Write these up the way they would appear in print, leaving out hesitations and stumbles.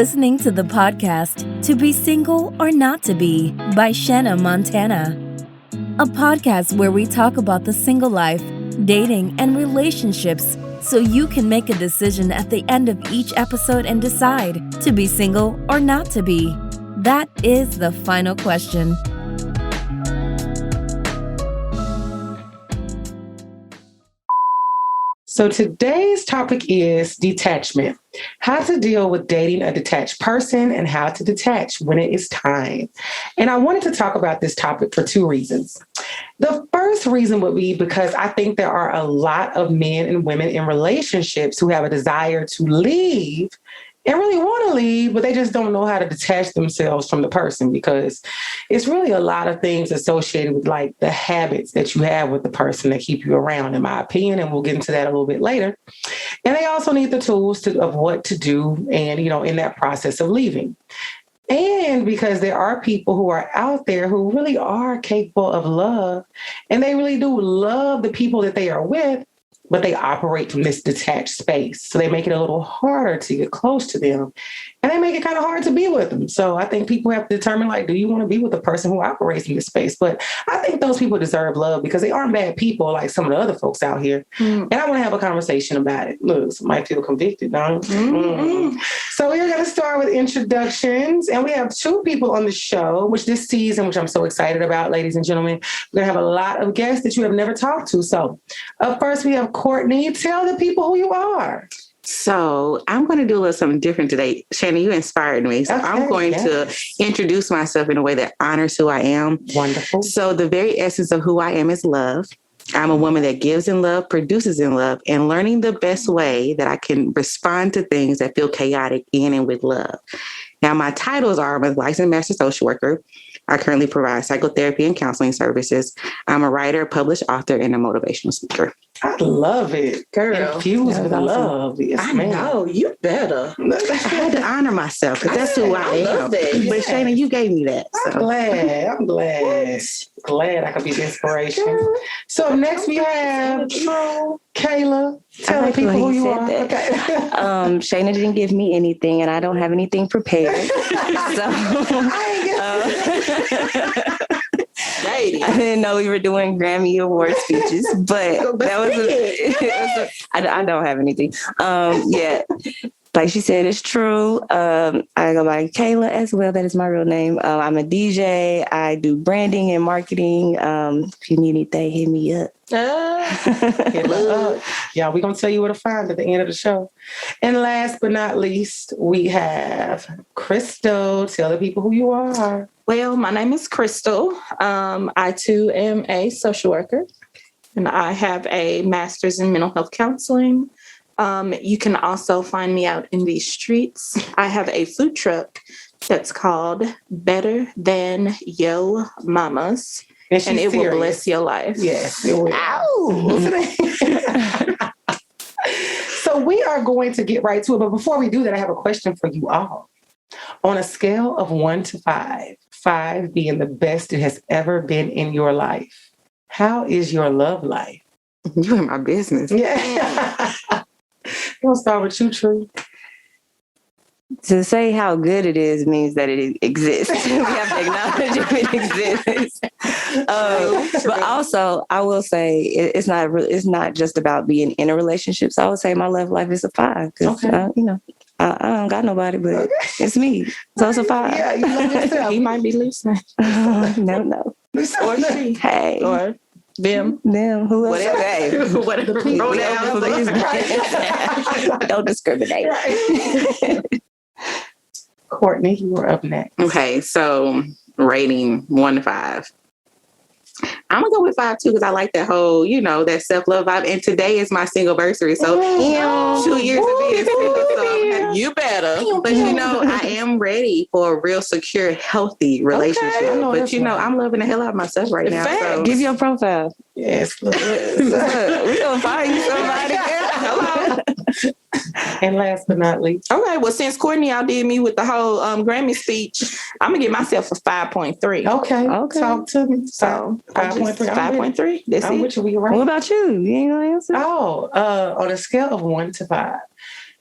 listening to the podcast To Be Single or Not to Be by Shanna Montana, a podcast where we talk about the single life, dating, and relationships so you can make a decision at the end of each episode and decide to be single or not to be. That is the final question. So today's topic is detachment, how to deal with dating a detached person and how to detach when it is time. And I wanted to talk about this topic for two reasons. The first reason would be because I think there are a lot of men and women in relationships who have a desire to leave and really want to leave, but they just don't know how to detach themselves from the person because it's really a lot of things associated with like the habits that you have with the person that keep you around, in my opinion, and we'll get into that a little bit later. And they also need the tools of what to do and, in that process of leaving. And because there are people who are out there who really are capable of love and they really do love the people that they are with, but they operate from this detached space. So they make it a little harder to get close to them. And they make it kind of hard to be with them. So I think people have to determine, do you want to be with a person who operates in this space? But I think those people deserve love because they aren't bad people like some of the other folks out here. And I want to have a conversation about it. Look, somebody feel convicted, don't you? So we're going to start with introductions. And we have two people on the show, which this season, which I'm so excited about, ladies and gentlemen, we're going to have a lot of guests that you have never talked to. So up first, we have Courtney. Tell the people who you are. So I'm going to do a little something different today. Shannon, you inspired me. So I'm going to introduce myself in a way that honors who I am. Wonderful. So the very essence of who I am is love. I'm a woman that gives in love, produces in love, and learning the best way that I can respond to things that feel chaotic in and with love. Now, my titles are I'm a licensed master social worker. I currently provide psychotherapy and counseling services. I'm a writer, published author, and a motivational speaker. I love it. Girl. Infused with love. Yes, I know. You better. I had to honor myself because that's who I am. Love that. But Shannon, you gave me that. So. I'm glad. Glad I could be the inspiration. So next we have Kaylah. Tell the people who you are. Okay. Shannon didn't give me anything, and I don't have anything prepared. I didn't know we were doing Grammy Award speeches, but I don't have anything. Like she said, it's true. I go by Kaylah as well. That is my real name. I'm a DJ. I do branding and marketing. If you need anything, hit me up. Yeah, we're going to tell you where to find at the end of the show. And last but not least, we have Krystal. Tell the people who you are. Well, my name is Krystal. I too am a social worker, and I have a master's in mental health counseling. You can also find me out in these streets. I have a food truck that's called Better Than Yo Mama's. And it will bless your life. Yes, it will. Ow! So we are going to get right to it. But before we do that, I have a question for you all. On a scale of 1 to 5, 5 being the best it has ever been in your life, how is your love life? You in my business. Yeah. We'll start with you, True. To say how good it is means that it exists. We have to acknowledge if it exists. But also, I will say it's not just about being in a relationship. So I would say my love life is a 5 because I don't got nobody, but it's me. So it's a 5. Yeah, you love yourself. He might be listening. No. Or she. Hey. Or them. Who else? Whatever pronouns. Don't discriminate. Courtney, you are up next. Okay, so rating 1 to 5. I'm gonna go with 5 too because I like that whole, that self-love vibe. And today is my single anniversary, so 2 years of being single. So you better. But I am ready for a real secure, healthy relationship. Okay, but I'm loving the hell out of myself right now. So. Give your profile. Yes, look. We gonna find you somebody. Hello. And last but not least. Okay, well, since Courtney outdid me with the whole Grammy speech, I'm going to give myself a 5.3. Okay. Talk to me. So 5.3. 5.3. That's it. Which we right. What about you? You ain't going to answer? On a scale of 1 to 5,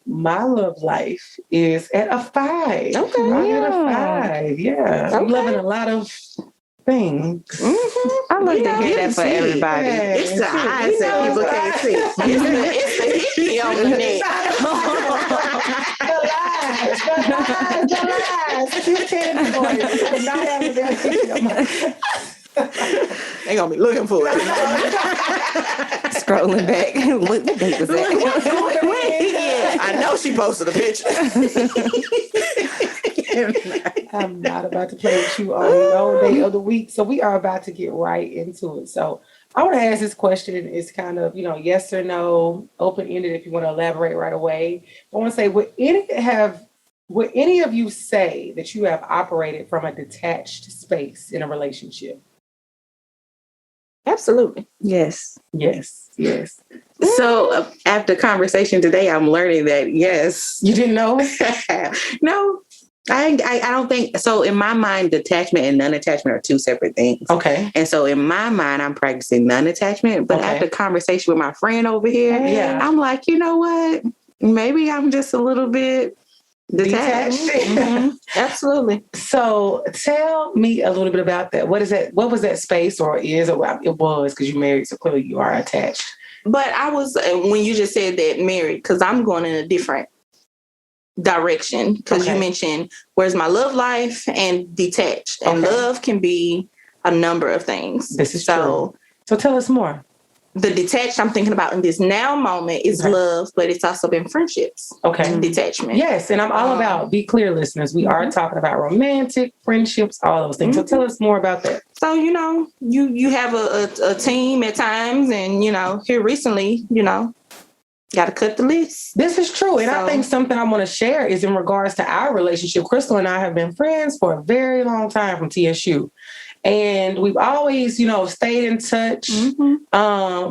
my love life is at a 5. Okay. I'm at a 5. Yeah. I'm Okay. loving a lot of things. Mm-hmm. I love to hear that for everybody. Yeah, It's the eyes that people can't see. It's the hickey on the neck. The lies. Keep telling boys. I'm not having that hickey on my They gonna be looking for it. Scrolling back. What date was that? I know she posted a picture. I'm not about to play with you on no day of the week. So we are about to get right into it. So I want to ask this question. It's kind of, yes or no, open-ended if you want to elaborate right away. I want to say, would any of you say that you have operated from a detached space in a relationship? Absolutely. Yes. Yes. So after conversation today, I'm learning that yes. You didn't know? No, I don't think so. In my mind, detachment and non-attachment are two separate things. Okay. And so in my mind, I'm practicing non-attachment. But after conversation with my friend over here, I'm like, you know what? Maybe I'm just a little bit detached. Mm-hmm. Absolutely. So tell me a little bit about that. What is that? What was that space or is, or it was, because you're married, so clearly you are attached. But I was, when you just said that married, because I'm going in a different direction, because you mentioned where's my love life and detached. And love can be a number of things. This is true. So tell us more. The detached I'm thinking about in this now moment is love, but it's also been friendships. Okay. Detachment. Yes, and I'm all about, be clear, listeners, we are talking about romantic friendships, all those things. So tell us more about that. So, you have a team at times, and, here recently, got to cut the list. This is true. And I think something I want to share is in regards to our relationship. Krystal and I have been friends for a very long time from TSU. And we've always, stayed in touch. Mm-hmm.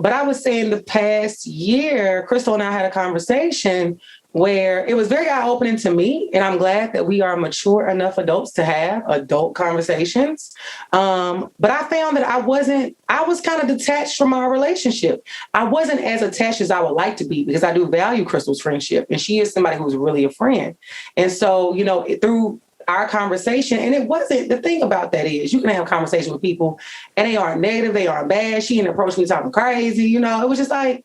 But I would say in the past year, Krystal and I had a conversation where it was very eye-opening to me. And I'm glad that we are mature enough adults to have adult conversations. But I found that I was kind of detached from our relationship. I wasn't as attached as I would like to be because I do value Krystal's friendship. And she is somebody who's really a friend. And so, through our conversation, and it wasn't, the thing about that is you can have a conversation with people and they aren't negative, they aren't bad. She didn't approach me talking crazy, it was just like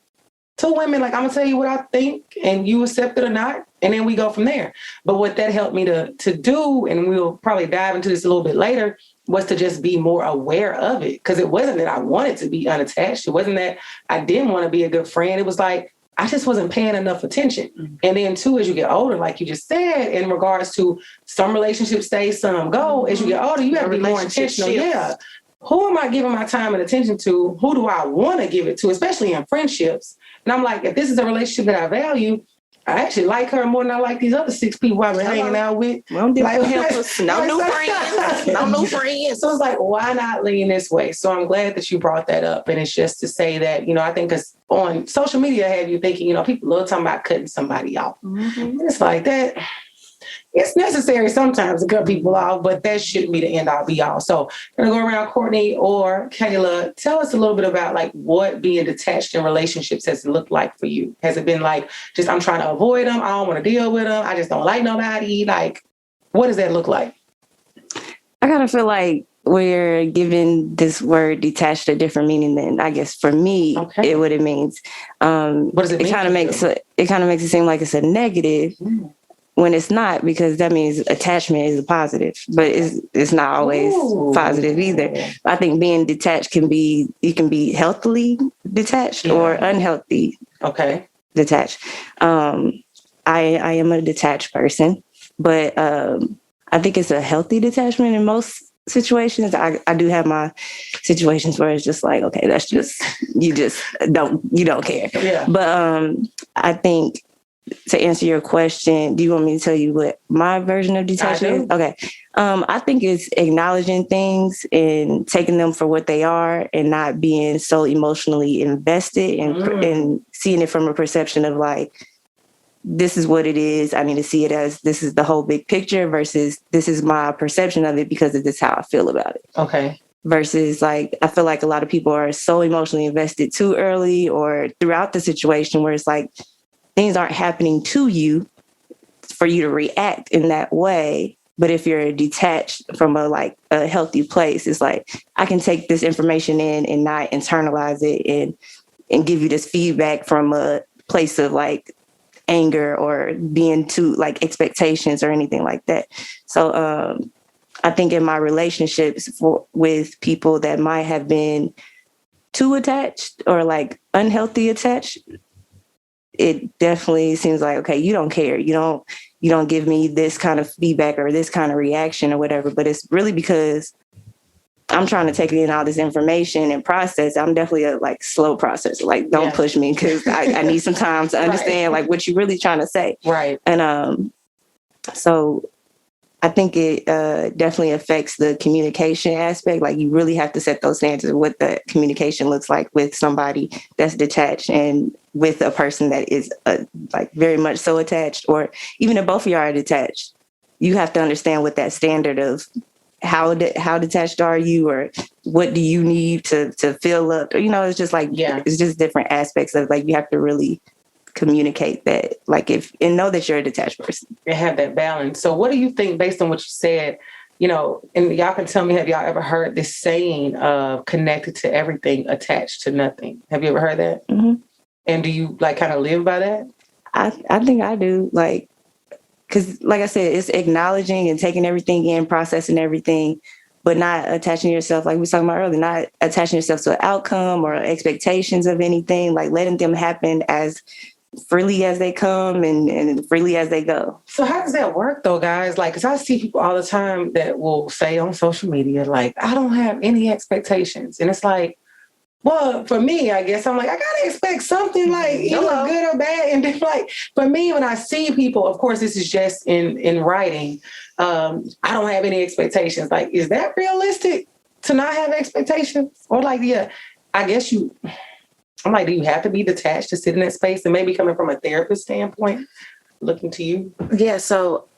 two women, like, I'm gonna tell you what I think and you accept it or not, and then we go from there. But what that helped me to do, and we'll probably dive into this a little bit later, was to just be more aware of it. Because it wasn't that I wanted to be unattached. It wasn't that I didn't want to be a good friend. It was like I just wasn't paying enough attention. Mm-hmm. And then too, as you get older, like you just said, in regards to some relationships stay, some go. As you get older, you have to be more intentional. Yeah. Who am I giving my time and attention to? Who do I want to give it to, especially in friendships? And I'm like, if this is a relationship that I value, I actually like her more than I like these other 6 people I've been hanging out with. Well, help us. No new friends. No new friends. So it's like, why not lean this way? So I'm glad that you brought that up. And it's just to say that, I think because on social media, I have you thinking, people love talking about cutting somebody off. Mm-hmm. It's like that. It's necessary sometimes to cut people off, but that shouldn't be the end all be all. So I'm going to go around, Courtney or Kaylah. Tell us a little bit about like what being detached in relationships has looked like for you. Has it been like just I'm trying to avoid them, I don't want to deal with them, I just don't like nobody? Like, what does that look like? I kind of feel like we're giving this word detached a different meaning than I guess for me what it means. What does it mean? It kind of makes it seem like it's a negative. When it's not, because that means attachment is a positive, but it's not always positive either. I think being detached you can be healthily detached or unhealthy detached. I am a detached person, but I think it's a healthy detachment in most situations. I do have my situations where it's just like, okay, that's just, you don't care. Yeah. But I think, to answer your question, do you want me to tell you what my version of detachment is? Okay. I think it's acknowledging things and taking them for what they are and not being so emotionally invested and seeing it from a perception of like, this is what it is. I need to see it as this is the whole big picture versus this is my perception of it because of this how I feel about it. Okay. Versus like, I feel like a lot of people are so emotionally invested too early or throughout the situation where it's like, things aren't happening to you for you to react in that way. But if you're detached from a healthy place, it's like, I can take this information in and not internalize it and give you this feedback from a place of like anger or being too like expectations or anything like that. So I think in my relationships with people that might have been too attached or like unhealthy attached, it definitely seems like, okay, you don't care. You don't give me this kind of feedback or this kind of reaction or whatever, but it's really because I'm trying to take in all this information and process. I'm definitely a like slow processor. Like, don't push me because I need some time to understand like what you're really trying to say. Right. And so I think it definitely affects the communication aspect. Like, you really have to set those standards of what the communication looks like with somebody that's detached and with a person that is like very much so attached, or even if both of y'all are detached. You have to understand what that standard of how detached are you, or what do you need to fill up, or, it's just like, it's just different aspects of like, you have to really communicate that, like, and know that you're a detached person and have that balance. So what do you think, based on what you said, and y'all can tell me, have y'all ever heard this saying of connected to everything, attached to nothing? Have you ever heard that? Mm-hmm. And do you like kind of live by that? I think I do, like, because like I said, it's acknowledging and taking everything in, processing everything, but not attaching yourself, like we were talking about earlier, not attaching yourself to an outcome or expectations of anything, like letting them happen as freely as they come and freely as they go. So how does that work though, guys? Like, because I see people all the time that will say on social media, like, I don't have any expectations. And it's like, well, for me, I guess I'm like, I gotta expect something, like either good or bad. And then, like, for me, when I see people, of course, this is just in writing. I don't have any expectations. Like, is that realistic to not have expectations? Or like, I guess I'm like, do you have to be detached to sit in that space? And maybe coming from a therapist standpoint, looking to you. Yeah. So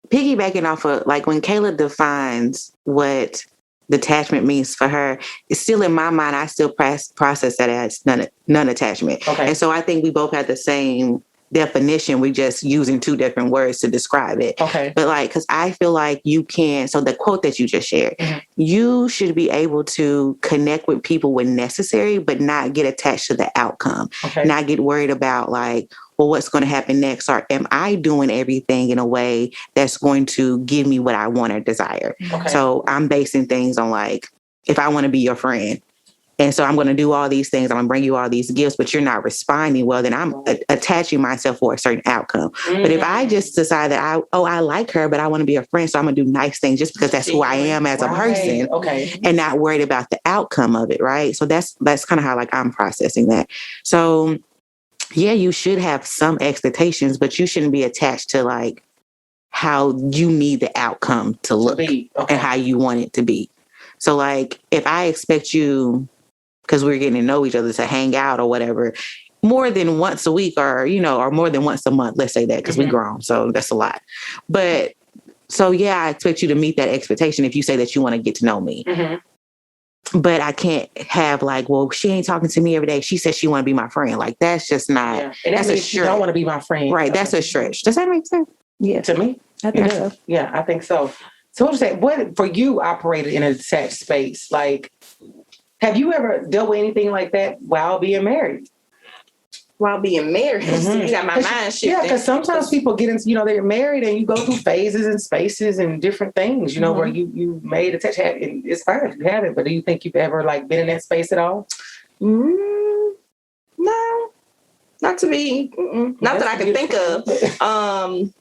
piggybacking off of like when Kaylah defines what detachment means for her, it's still in my mind, I still process that as non-attachment. Okay. And so I think we both have the same definition. We're just using two different words to describe it. Okay. But like, because I feel like you can, so the quote that you just shared, you should be able to connect with people when necessary, but not get attached to the outcome. Okay. Not get worried about like, well, what's going to happen next? Or am I doing everything in a way that's going to give me what I want or desire? Okay. So I'm basing things on like, if I want to be your friend, and so I'm going to do all these things, I'm going to bring you all these gifts, but you're not responding well, then I'm attaching myself for a certain outcome. Mm-hmm. But if I just decide that I like her, but I want to be a friend, so I'm going to do nice things just because that's who I am as a person, and not worried about the outcome of it, right? So that's kind of how like I'm processing that. So yeah, you should have some expectations, but you shouldn't be attached to like how you need the outcome to look and how you want it to be. So like if I expect you, because we're getting to know each other, to hang out or whatever, more than once a week or, or more than once a month, let's say that, because we're grown. So that's a lot. But so, yeah, I expect you to meet that expectation if you say that you want to get to know me. Mm-hmm. But I can't have like, well, she ain't talking to me every day. She says she want to be my friend. Like, that's just not, and that's a stretch. You don't want to be my friend. Right. That's a stretch. Does that make sense? Yeah. To me? I think so. Yeah, I think so. So what you say, what for you operated in a detached space? Like, have you ever dealt with anything like that while being married? While being married, you got my mind shifting. Yeah, because sometimes people get into, they're married and you go through phases and spaces and different things, where you made attached, and it's fine if you haven't, but do you think you've ever like been in that space at all? No, not to be, not that I can think of.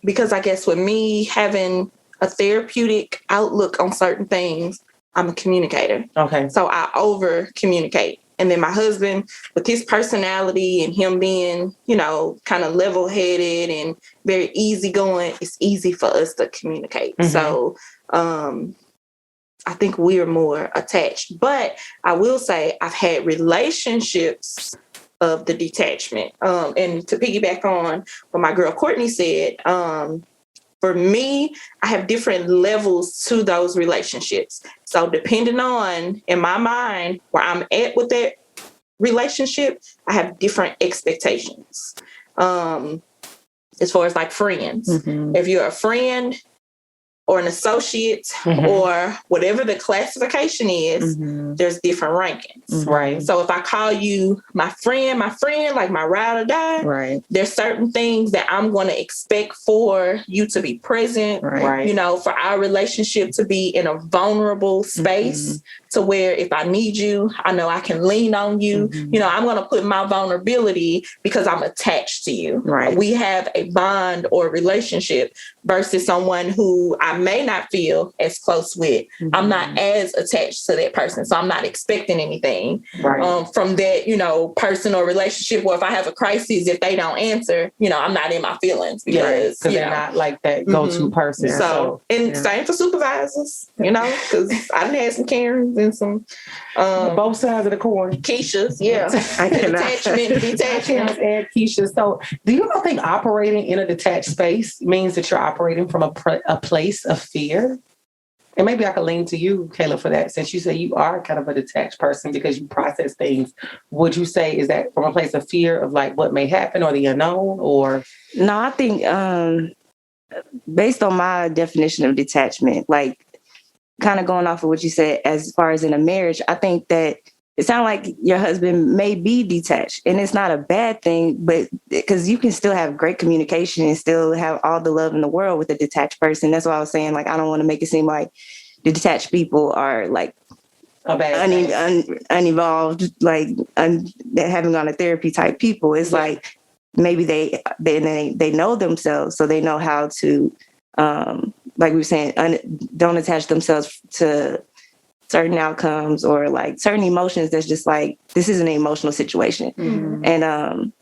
Because I guess with me having a therapeutic outlook on certain things, I'm a communicator. Okay. So I over communicate. And then my husband, with his personality and him being, kind of level-headed and very easygoing, it's easy for us to communicate. Mm-hmm. So I think we're more attached. But I will say I've had relationships of the detachment. And to piggyback on what my girl Courtney said, for me, I have different levels to those relationships. So depending on, in my mind, where I'm at with that relationship, I have different expectations. As far as like friends, if you're a friend or an associate or whatever the classification is, there's different rankings. Right. So if I call you my friend, like my ride or die, there's certain things that I'm going to expect for you to be present, you know, for our relationship to be in a vulnerable space to where if I need you, I know I can lean on you. You know, I'm going to put my vulnerability because I'm attached to you. Right. We have a bond or relationship versus someone who I may not feel as close with. I'm not as attached to that person. So I'm not expecting anything from that, you know, person or relationship. Or if I have a crisis, if they don't answer, you know, I'm not in my feelings because they're not like that go-to person. So, and same for supervisors, you know, because I done had some Karens and some both sides of the coin. Keishas, detachment. And Keisha. So do you not think operating in a detached space means that you're operating from a place of fear? And maybe I could lean to you, Kaylah, for that, since you say you are kind of a detached person because you process things. Would you say, is that from a place of fear of like what may happen or the unknown, or? No, I think based on my definition of detachment, like kind of going off of what you said, as far as in a marriage, I think that it sounds like your husband may be detached, and it's not a bad thing, but because you can still have great communication and still have all the love in the world with a detached person. That's why I was saying, like, I don't want to make it seem like the detached people are like unevolved, like having gone to therapy type people. It's like maybe they know themselves, so they know how to, like we were saying, don't attach themselves to certain outcomes or like certain emotions. That's just like, this is an emotional situation. And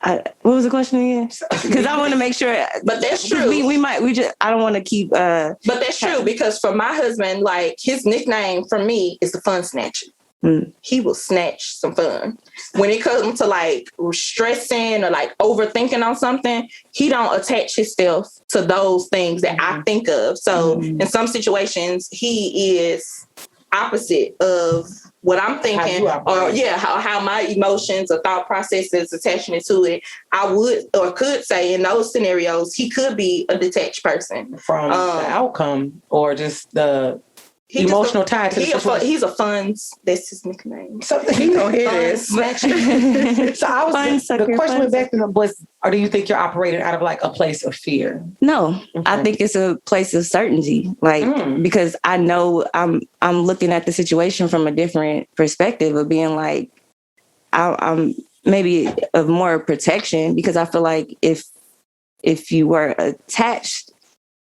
what was the question again? Because I want to make sure. But that's true. I don't want to keep. But that's true because for my husband, like his nickname for me is the fun snatcher. He will snatch some fun. When it comes to like stressing or like overthinking on something, he don't attach himself to those things that I think of. So in some situations, he is opposite of what I'm thinking, how my emotions or thought processes attachment to it. I would or could say in those scenarios, he could be a detached person from the outcome or just the emotional tie to he's a fun. That's his nickname. Something you don't hear this. So the question went back to him was, or do you think you're operating out of like a place of fear? No, I think it's a place of certainty. Like because I know I'm looking at the situation from a different perspective of being like I'm maybe of more protection because I feel like if you were attached.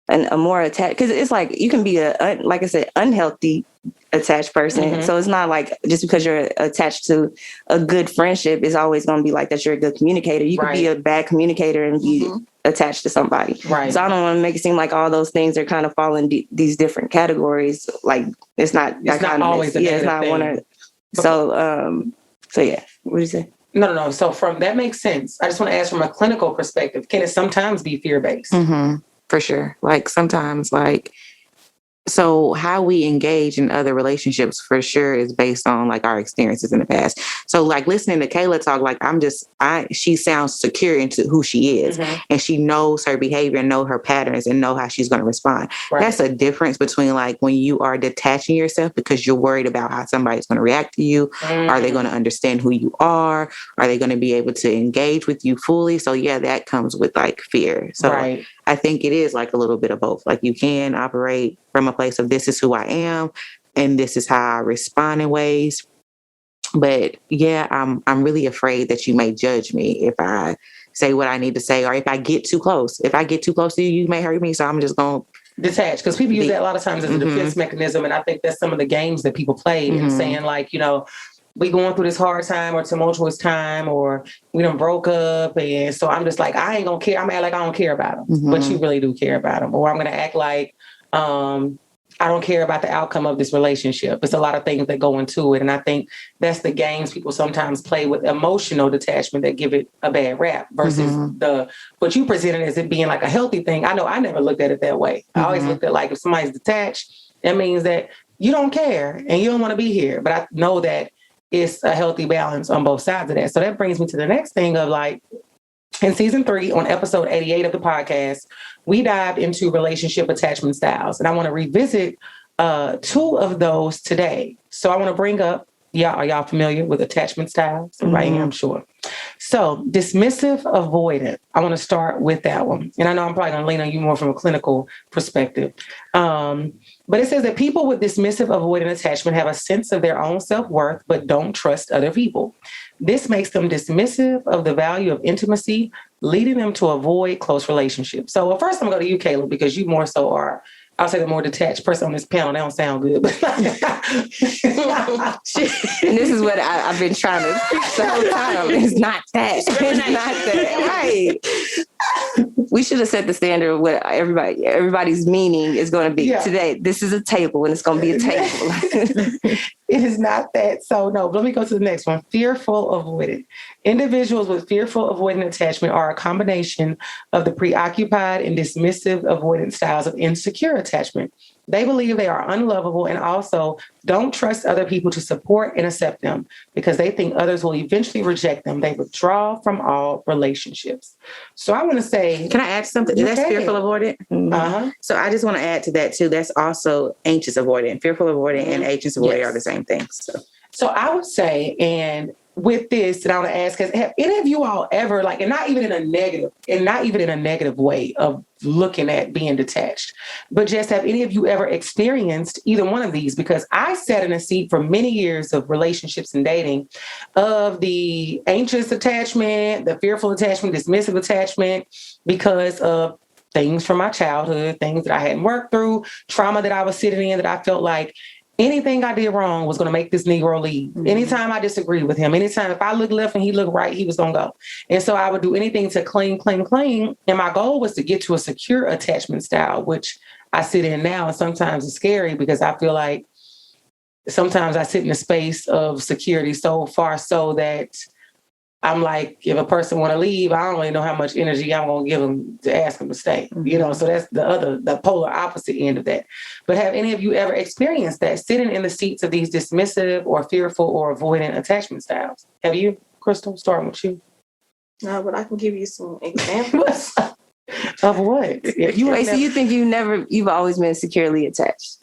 And a more attached, because it's like you can be like I said, unhealthy attached person. So it's not like just because you're attached to a good friendship is always going to be like that. You're a good communicator. You could be a bad communicator and be attached to somebody. Right. So I don't want to make it seem like all those things are kind of fall in these different categories. Like it's not. It's not always. It's not thing. One or. So yeah. What do you say? No. So from that makes sense. I just want to ask from a clinical perspective, can it sometimes be fear-based? For sure. Like sometimes so how we engage in other relationships for sure is based on like our experiences in the past. So like listening to Kaylah talk, like she sounds secure into who she is and she knows her behavior and know her patterns and know how she's going to respond. Right. That's a difference between like when you are detaching yourself because you're worried about how somebody's going to react to you. Are they going to understand who you are? Are they going to be able to engage with you fully? So yeah, that comes with like fear. So I think it is like a little bit of both. Like you can operate from a place of this is who I am and this is how I respond in ways. But yeah, I'm really afraid that you may judge me if I say what I need to say or if I get too close. If I get too close to you, you may hurt me. So I'm just going to detach because people use that a lot of times as a defense mechanism. And I think that's some of the games that people play and saying like, you know, we going through this hard time or tumultuous time or we done broke up. And so I'm just like, I ain't going to care. I'm going to act like I don't care about them, but you really do care about them. Or I'm going to act like I don't care about the outcome of this relationship. It's a lot of things that go into it. And I think that's the games people sometimes play with emotional detachment that give it a bad rap versus what you presented as it being like a healthy thing. I know I never looked at it that way. I always looked at like if somebody's detached, that means that you don't care and you don't want to be here. But I know that it's a healthy balance on both sides of that. So that brings me to the next thing of like, in season 3, on episode 88 of the podcast, we dived into relationship attachment styles. And I want to revisit 2 of those today. So I want to bring up, are y'all familiar with attachment styles? Right here, I'm sure. So dismissive avoidant. I want to start with that one. And I know I'm probably going to lean on you more from a clinical perspective. But it says that people with dismissive avoidant attachment have a sense of their own self-worth, but don't trust other people. This makes them dismissive of the value of intimacy, leading them to avoid close relationships. So first I'm going to go to you, Kaylah, because you more so are, I'll say, the more detached person on this panel. That don't sound good. But and this is what I've been trying to fix the whole time. It's not that. It's not that. Right. We should have set the standard of what everybody's meaning is going to be today. This is a table, and it's going to be a table. It is not that. So no, let me go to the next one. Fearful avoidant. Individuals with fearful avoidant attachment are a combination of the preoccupied and dismissive avoidant styles of insecure attachment. They believe they are unlovable and also don't trust other people to support and accept them because they think others will eventually reject them. They withdraw from all relationships. So I want to say... Can I add something? That's fearful avoidant? Uh-huh. So I just want to add to that too. That's also anxious avoidant. Fearful avoidant and anxious avoidant are the same thing. So I would say, and with this, and I want to ask, have any of you all ever, like, and not even in a negative way of looking at being detached, but just have any of you ever experienced either one of these? Because I sat in a seat for many years of relationships and dating of the anxious attachment, the fearful attachment, dismissive attachment, because of things from my childhood, things that I hadn't worked through, trauma that I was sitting in that I felt like anything I did wrong was going to make this Negro leave. Mm-hmm. Anytime I disagreed with him, anytime if I looked left and he looked right, he was going to go. And so I would do anything to cling. And my goal was to get to a secure attachment style, which I sit in now. And sometimes it's scary because I feel like sometimes I sit in a space of security so far so that I'm like, if a person want to leave, I don't really know how much energy I'm going to give them to ask them to stay. Mm-hmm. So that's the polar opposite end of that. But have any of you ever experienced that, sitting in the seats of these dismissive or fearful or avoidant attachment styles? Have you, Krystal? Starting with you. No, but I can give you some examples. Of what? So you think you've always been securely attached?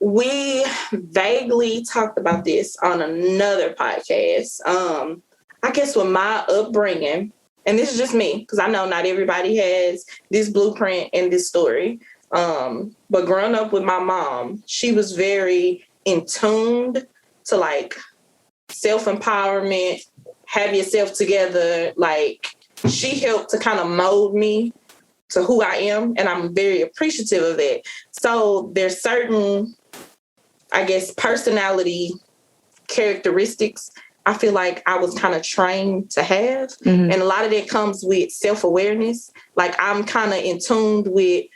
We vaguely talked about this on another podcast. I guess with my upbringing, and this is just me, because I know not everybody has this blueprint and this story. But growing up with my mom, she was very in tuned to like self-empowerment, have yourself together. Like she helped to kind of mold me to who I am. And I'm very appreciative of that. So there's certain, I guess, personality characteristics I feel like I was kind of trained to have. Mm-hmm. And a lot of that comes with self-awareness. Like I'm kind of in tune with,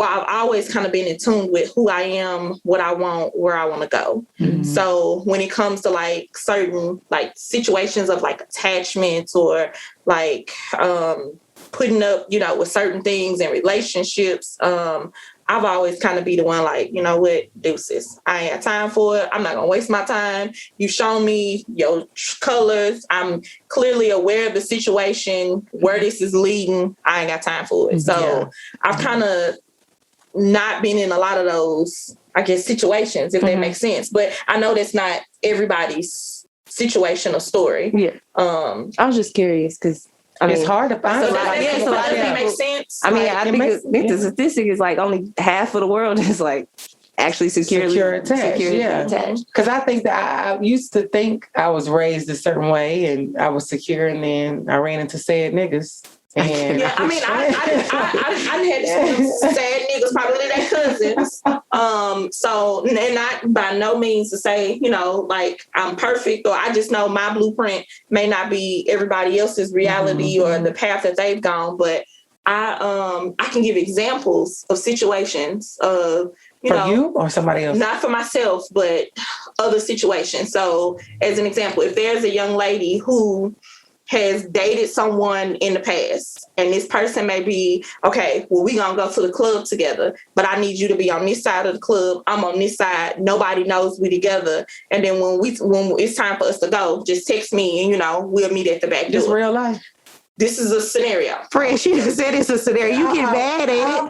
I've always kind of been in tune with who I am, what I want, where I want to go. Mm-hmm. So when it comes to like certain like situations of like attachments or like putting up, with certain things and relationships, I've always kind of be the one like, you know what, deuces. I ain't got time for it. I'm not going to waste my time. You show me your colors. I'm clearly aware of the situation, where this is leading. I ain't got time for it. So I've kind of not been in a lot of those, I guess, situations, if that makes sense. But I know that's not everybody's situation or story. Yeah. I was just curious because it's hard to find. So that makes sense. I mean, I think the statistic is like only half of the world is like actually secure attached. Because I think that I used to think I was raised a certain way and I was secure, and then I ran into sad niggas. And I had some sad niggas, probably their cousins. So, and not by no means to say, like I'm perfect, or I just know my blueprint may not be everybody else's reality or the path that they've gone. But I can give examples of situations of, for you or somebody else? Not for myself, but other situations. So as an example, if there's a young lady who has dated someone in the past, and this person may be, okay, well, we gonna go to the club together, but I need you to be on this side of the club, I'm on this side, nobody knows we together, and then when it's time for us to go, just text me and, you know, we'll meet at the back door. Just real life. This is a scenario. Friend, she just said it's a scenario. You get mad at it.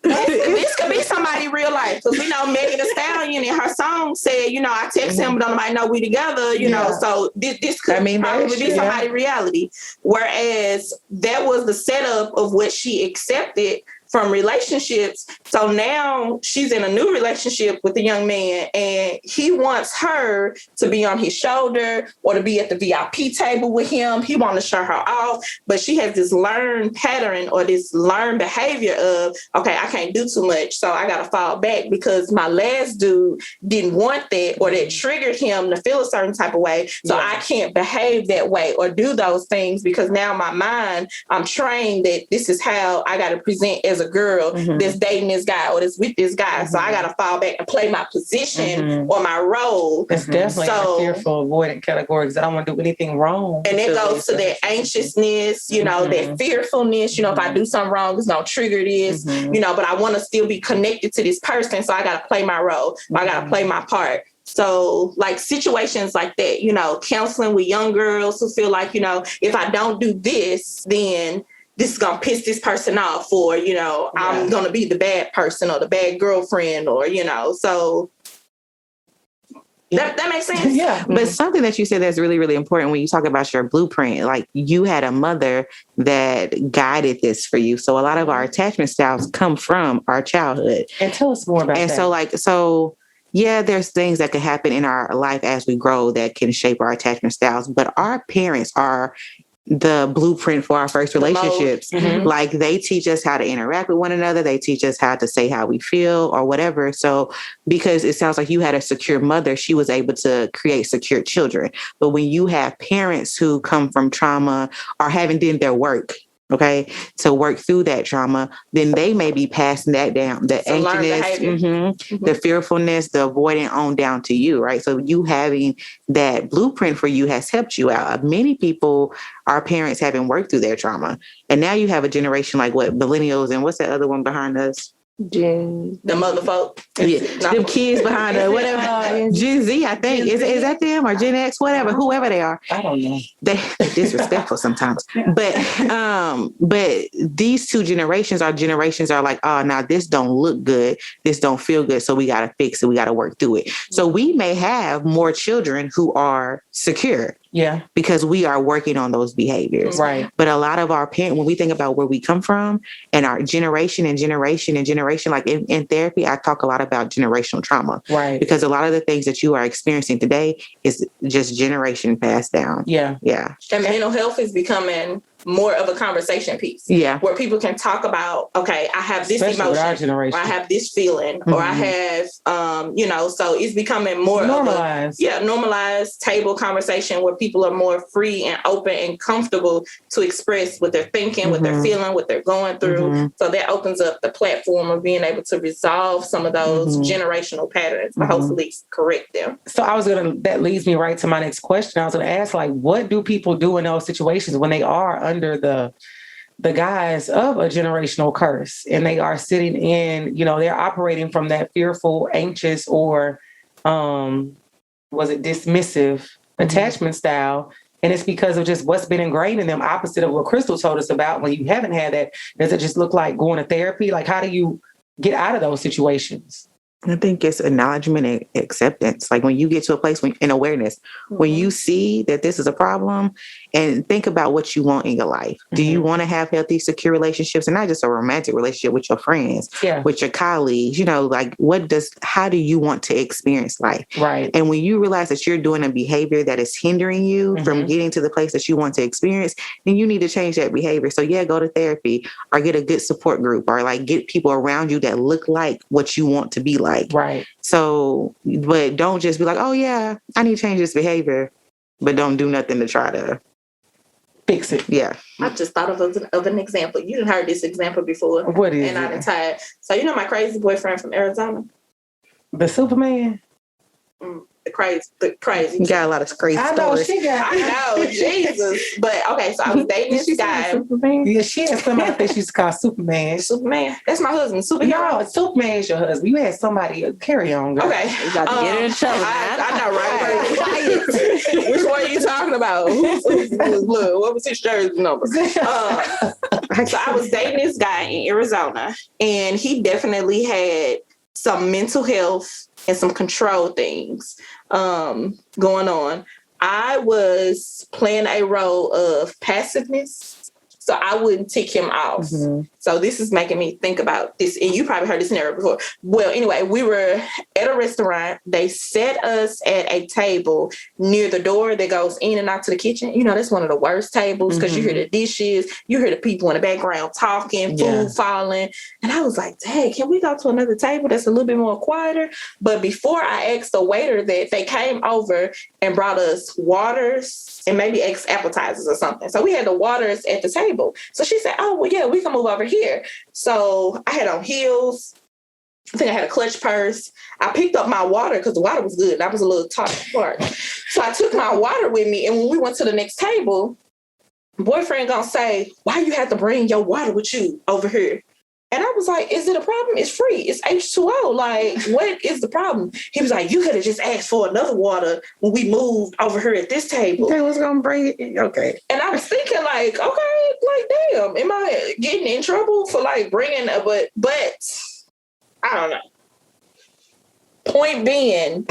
This could be somebody real life, because we know Megan Thee Stallion in her song said, you know, I text him, but nobody know we together, you know, so this could probably be somebody reality. Whereas that was the setup of what she accepted from relationships. So now she's in a new relationship with a young man, and he wants her to be on his shoulder or to be at the VIP table with him. He wants to show her off, but she has this learned pattern or this learned behavior of, okay, I can't do too much, so I got to fall back because my last dude didn't want that, or that triggered him to feel a certain type of way. So I can't behave that way or do those things because now my mind, I'm trained that this is how I got to present as a girl that's dating this guy or that's with this guy. So I got to fall back and play my position or my role. It's definitely a fearful, avoidant category because I don't want to do anything wrong. And it goes to that anxiousness, you know, that fearfulness, you know, if I do something wrong, it's going to trigger this, you know, but I want to still be connected to this person. So I got to play my role. I got to play my part. So like situations like that, you know, counseling with young girls who feel like, you know, if I don't do this, then this is going to piss this person off, or, you know, I'm going to be the bad person or the bad girlfriend, or, you know, so that makes sense. Yeah. But something that you said that's really, really important when you talk about your blueprint, like you had a mother that guided this for you. So a lot of our attachment styles come from our childhood. And tell us more about that. And so yeah, there's things that can happen in our life as we grow that can shape our attachment styles, but our parents are the blueprint for our first relationships. Like they teach us how to interact with one another. They teach us how to say how we feel or whatever. So because it sounds like you had a secure mother, she was able to create secure children. But when you have parents who come from trauma or haven't done their work, okay, to work through that trauma, then they may be passing that down, the anxiousness, the fearfulness, the avoidant on down to you, right? So you having that blueprint for you has helped you out. Many people, our parents haven't worked through their trauma. And now you have a generation like what, millennials, and what's that other one behind us? The motherfucker. Yeah, them kids behind us, whatever. Gen Z, I think. Is that them or Gen X, whatever, whoever they are. I don't know. They're disrespectful sometimes. But these two generations are like, oh, now this don't look good. This don't feel good. So we got to fix it. We got to work through it. So we may have more children who are secure. Yeah. Because we are working on those behaviors. Right. But a lot of our parents, when we think about where we come from and our generation, like in therapy, I talk a lot about generational trauma. Right. Because a lot of the things that you are experiencing today is just generation passed down. Yeah. Yeah. And mental health is becoming more of a conversation piece. Yeah. Where people can talk about, okay, I have this Especially with our emotion, generation. or I have this feeling, or I have, you know, so it's becoming more normalized. Normalized table conversation where people are more free and open and comfortable to express what they're thinking, what they're feeling, what they're going through. So that opens up the platform of being able to resolve some of those generational patterns, but hopefully correct them. So that leads me right to my next question. I was going to ask, like, what do people do in those situations when they are under the guise of a generational curse and they are sitting in, you know, they're operating from that fearful, anxious, or dismissive attachment style, and it's because of just what's been ingrained in them, opposite of what Krystal told us about. When you haven't had that, does it just look like going to therapy? Like, how do you get out of those situations? I think it's acknowledgement and acceptance. Like when you get to a place in awareness, when you see that this is a problem, and think about what you want in your life. Do you want to have healthy, secure relationships, and not just a romantic relationship with your friends, with your colleagues? You know, like how do you want to experience life? Right. And when you realize that you're doing a behavior that is hindering you from getting to the place that you want to experience, then you need to change that behavior. So go to therapy or get a good support group, or like get people around you that look like what you want to be like. Right. So, but don't just be like, oh yeah, I need to change this behavior, but don't do nothing to try to fix it. Yeah. I just thought of an example. You didn't heard this example before. What is and it? I done tired. So you know my crazy boyfriend from Arizona? The Superman? crazy. You got a lot of crazy I know stories. she got. I know, Jesus. But okay, so I was dating this guy. Yeah, she had somebody that she used to call Superman. Superman. That's my husband. Superhero. No, Superman is your husband. You had somebody carry on. Girl. Okay. You got to get in trouble. I know, right? Which one are you talking about? Look, what was his jersey number? So I was dating this guy in Arizona, and he definitely had some mental health and some control things going on. I was playing a role of passiveness, so I wouldn't tick him off. Mm-hmm. So this is making me think about this, and you probably heard this scenario before. Well, anyway, we were at a restaurant. They set us at a table near the door that goes in and out to the kitchen. You know, that's one of the worst tables because you hear the dishes, you hear the people in the background talking, food falling. And I was like, dang, can we go to another table that's a little bit more quieter? But before I asked the waiter that, they came over and brought us waters and maybe appetizers or something. So we had the waters at the table. So she said, oh, well, yeah, we can move over here. So I had on heels. I think I had a clutch purse. I picked up my water because the water was good. That was a little top part. So I took my water with me. And when we went to the next table, boyfriend gonna say, why you have to bring your water with you over here? And I was like, is it a problem? It's free. It's H2O. Like, what is the problem? He was like, you could have just asked for another water when we moved over here at this table. They was going to bring it. Okay. And I was thinking like, okay, like, damn, am I getting in trouble for like bringing but I don't know. Point being,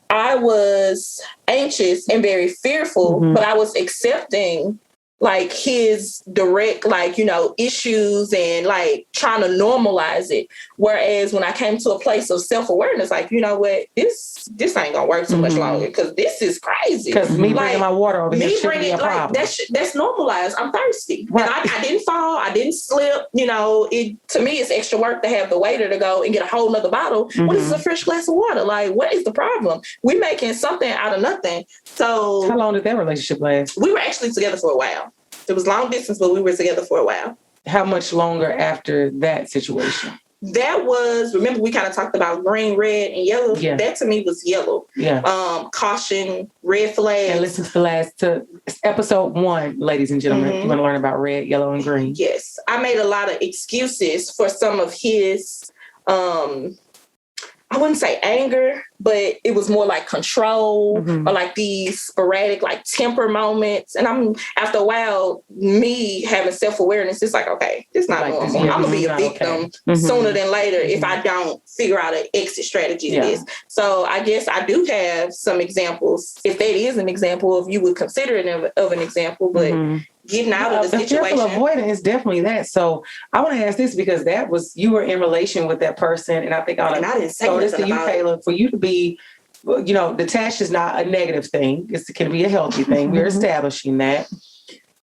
I was anxious and very fearful, but I was accepting like his direct, like, you know, issues and like trying to normalize it. Whereas when I came to a place of self-awareness, like, you know what, this ain't gonna work so much longer because this is crazy. Because me bringing my water over here shouldn't be a problem. That's normalized. I'm thirsty. Right. And I didn't fall. I didn't slip. You know, to me, it's extra work to have the waiter to go and get a whole nother bottle. What is a fresh glass of water? Like, what is the problem? We're making something out of nothing. So how long did that relationship last? We were actually together for a while. It was long distance, but we were together for a while. How much longer after that situation? That was, remember we kind of talked about green, red, and yellow? Yeah. That to me was yellow. Yeah. Caution, red flag. And listen to episode 1, ladies and gentlemen. You want to learn about red, yellow, and green. Yes. I made a lot of excuses for some of his, I wouldn't say anger, but it was more like control or like these sporadic like temper moments. And after a while, me having self-awareness, it's like, okay, this is not like normal. I'm going to be a victim sooner than later if I don't figure out an exit strategy to this. So I guess I do have some examples, if that is an example, if you would consider it of an example, but getting out of the situation. Fearful avoidance is definitely that. So I want to ask this because you were in relation with that person, and I think I didn't say this to you, Kaylah, for you to be, you know, detached is not a negative thing. It can be a healthy thing. We're establishing that.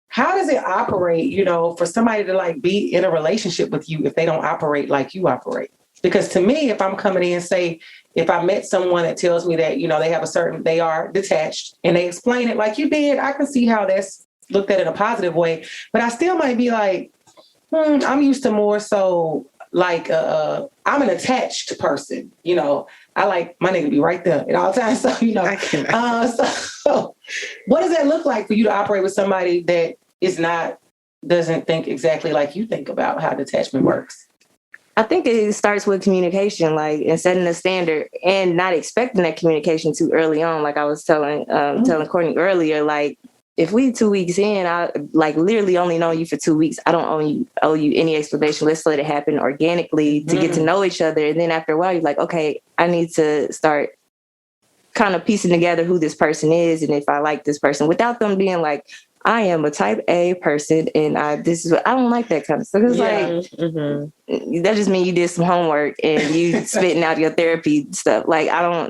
How does it operate, you know, for somebody to like be in a relationship with you if they don't operate like you operate? Because to me, if I'm coming in and say, if I met someone that tells me that, you know, they are detached and they explain it like you did, I can see how that's looked at in a positive way, but I still might be like, I'm used to more so like, I'm an attached person, you know, I like my nigga to be right there at all times. So, you know, so what does that look like for you to operate with somebody that doesn't think exactly like you think about how detachment works? I think it starts with communication, like, and setting a standard and not expecting that communication too early on. Like I was telling Courtney earlier, like, if we 2 weeks in, I like literally only know you for 2 weeks. I don't owe you any explanation. Let's let it happen organically to get to know each other. And then after a while, you're like, okay, I need to start kind of piecing together who this person is and if I like this person without them being like, I am a type A person and I don't like that kind of stuff. It's that just means you did some homework and you spitting out your therapy stuff. Like,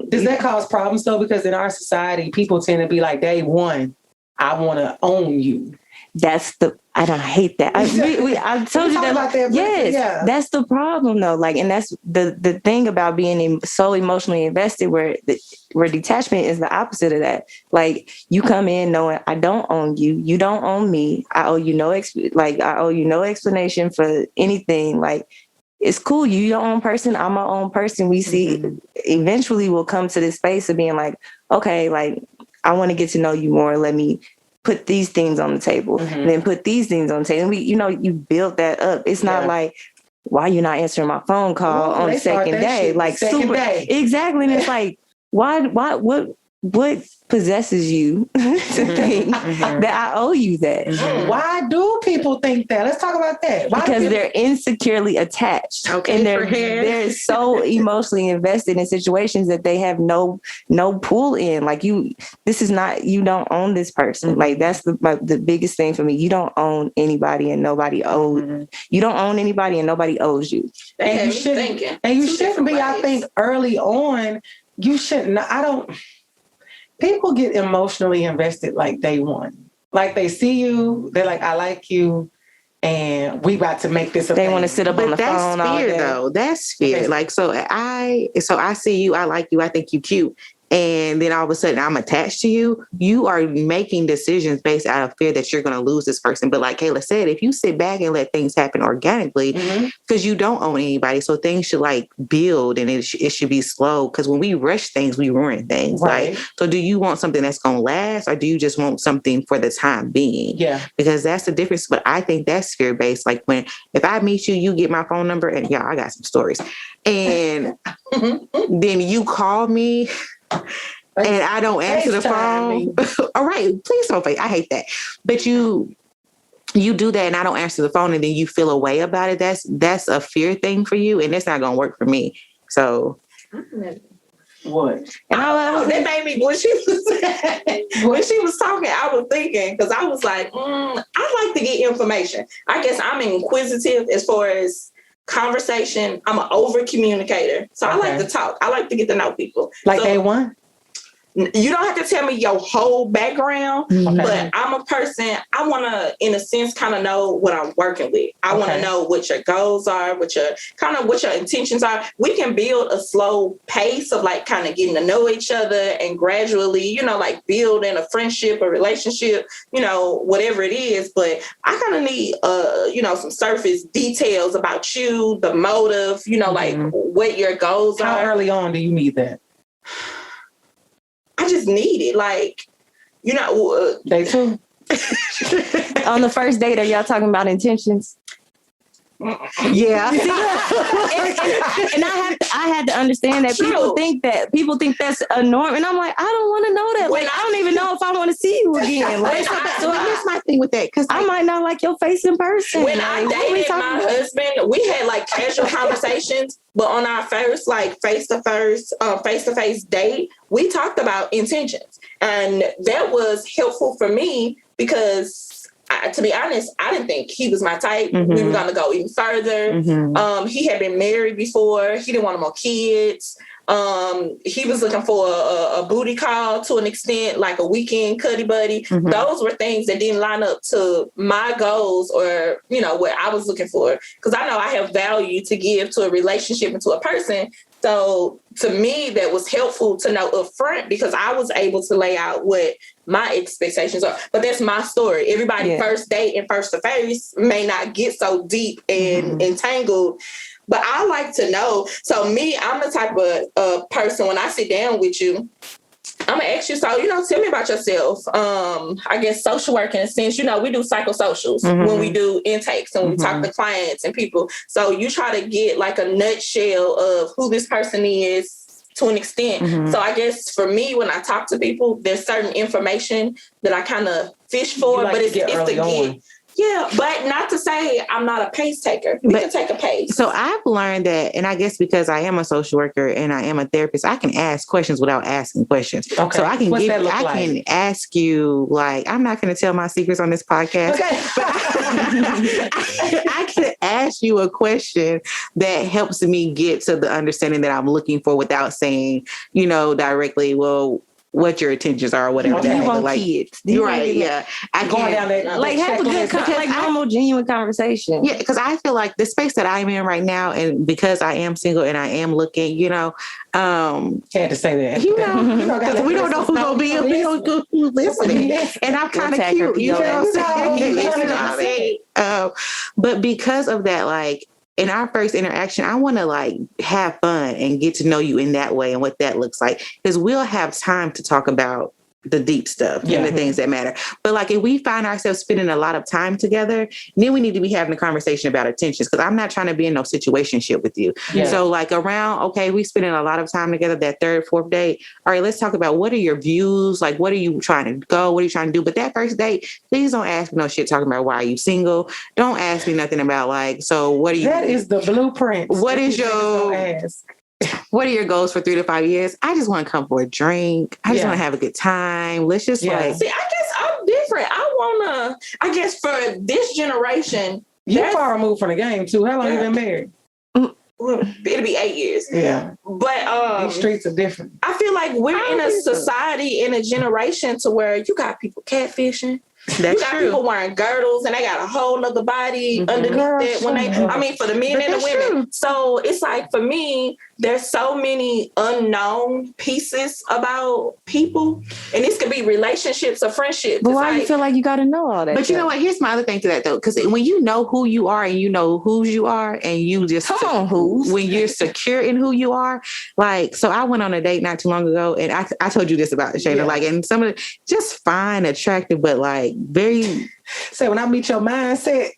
Does that cause problems though? Because in our society, people tend to be like, day one, I want to own you. I don't hate that. I told you that. About that, yes, that's the problem though. Like, and that's the thing about being so emotionally invested where detachment is the opposite of that. Like, you come in knowing I don't own you. You don't own me. I owe you no explanation for anything. Like, it's cool. You your own person. I'm my own person. We see eventually we'll come to this space of being like, okay, like I want to get to know you more. Let me put these things on the table and then put these things on the table. And we, you build that up. It's not like, why you not answering my phone call on the second day? Like super day. Exactly. And it's like, what possesses you to think that I owe you that? Why do people think that? Let's talk about that. Because they're insecurely attached. Okay, and they're so emotionally invested in situations that they have no pull in. Like this is not, you don't own this person. Like that's the biggest thing for me. You don't own anybody and nobody owes. You don't own anybody and nobody owes you. And you shouldn't be, I think, early on, you shouldn't. People get emotionally invested like day one. Like they see you, they're like, I like you, and we about to make this a They thing. want to sit up on the phone all day. That's fear, though. That's fear. Okay. Like, so I see you, I like you, I think you cute. And then all of a sudden I'm attached to you. You are making decisions based out of fear that you're going to lose this person. But like Kaylah said, if you sit back and let things happen organically, because you don't own anybody, so things should like build and it should be slow. Because when we rush things, we ruin things. Right. Like, so do you want something that's going to last, or do you just want something for the time being? Yeah. Because that's the difference. But I think that's fear based. Like if I meet you, you get my phone number, and I got some stories, and then you call me. And I don't answer the phone. All right, please don't. I hate that. But you do that, and I don't answer the phone, and then you feel a way about it. That's a fear thing for you, and it's not gonna work for me. So what? And that made me when she was talking, I was thinking, because I was like, I like to get information. I guess I'm inquisitive as far as conversation. I'm an over communicator, so I like to talk. I like to get to know people. Like day one. You don't have to tell me your whole background, but I'm a person, I want to, in a sense, kind of know what I'm working with. I want to know what your goals are, what your intentions are. We can build a slow pace of like kind of getting to know each other and gradually, like building a friendship, a relationship, whatever it is. But I kind of need, some surface details about you, the motive, like what your goals are. How early on do you need that? I just need it. Like, day two. On the first date, are y'all talking about intentions? Yeah. And I had to understand that people think that's a norm, and I'm like, I don't want to know that. Like, I don't even know if I want to see you again. Like, so here's my thing with that, because I might not like your face in person. When I dated my husband, we had like casual conversations, but on our first like face-to-face date, we talked about intentions, and that was helpful for me because. To be honest, I didn't think he was my type. We were going to go even further. He had been married before. He didn't want more kids. He was looking for a booty call to an extent, like a weekend cuddy buddy. Those were things that didn't line up to my goals or, what I was looking for. Because I know I have value to give to a relationship and to a person. So to me, that was helpful to know up front because I was able to lay out what my expectations are. But that's my story. Everybody first date and first to face may not get so deep and entangled. But I like to know. So me, I'm the type of person when I sit down with you, I'm going to ask you, so, tell me about yourself. I guess social work in a sense, we do psychosocials when we do intakes and we talk to clients and people. So you try to get like a nutshell of who this person is to an extent. So I guess for me, when I talk to people, there's certain information that I kind of fish for, but it's to get. Yeah, but not to say I'm not a pace taker. You can take a pace. So I've learned that, and I guess because I am a social worker and I am a therapist, I can ask questions without asking questions. Okay. So I can ask you, like, I'm not going to tell my secrets on this podcast. Okay. But I can ask you a question that helps me get to the understanding that I'm looking for without saying, directly, well, what your intentions are or whatever. You want kids. You're right, yeah. I going down that like have a good normal, genuine conversation. Yeah, because I feel like the space that I'm in right now, and because I am single and I am looking, had to say that. Because we don't know who's gonna be who's listening. And I'm kind of cute, you know what I'm saying? But because of that, like, in our first interaction, I want to like have fun and get to know you in that way and what that looks like. Because we'll have time to talk about the deep stuff and the things that matter. But like if we find ourselves spending a lot of time together, then we need to be having a conversation about attentions, because I'm not trying to be in no situationship with you. So like around, okay, we spending a lot of time together that third, fourth date. All right, let's talk about what are your views? Like, what are you trying to go? What are you trying to do? But that first date, please don't ask me no shit talking about why are you single? Don't ask me nothing about like, so what are you? That is the blueprint. What is your... What are your goals for 3 to 5 years? I just want to come for a drink. I just want to have a good time. Let's just like... See, I guess I'm different. I guess for this generation... You're far removed from the game, too. How long you been married? Well, it'll be 8 years. Yeah. But... these streets are different. I feel like we're in a society, in a generation to where you got people catfishing. That's you got true. people wearing girdles and they got a whole other body underneath it when they, I mean, for the men and the women. True. So it's like, for me, there's so many unknown pieces about people, and this could be relationships or friendships. But why do you feel like you got to know all that? But you know what? Here's my other thing to that, though, because when you know who you are and you know whose you are, and you just when you're secure in who you are, like, so I went on a date not too long ago, and I told you this about Shayna, like, and some of it just fine, attractive, but like very. So when I meet your mindset,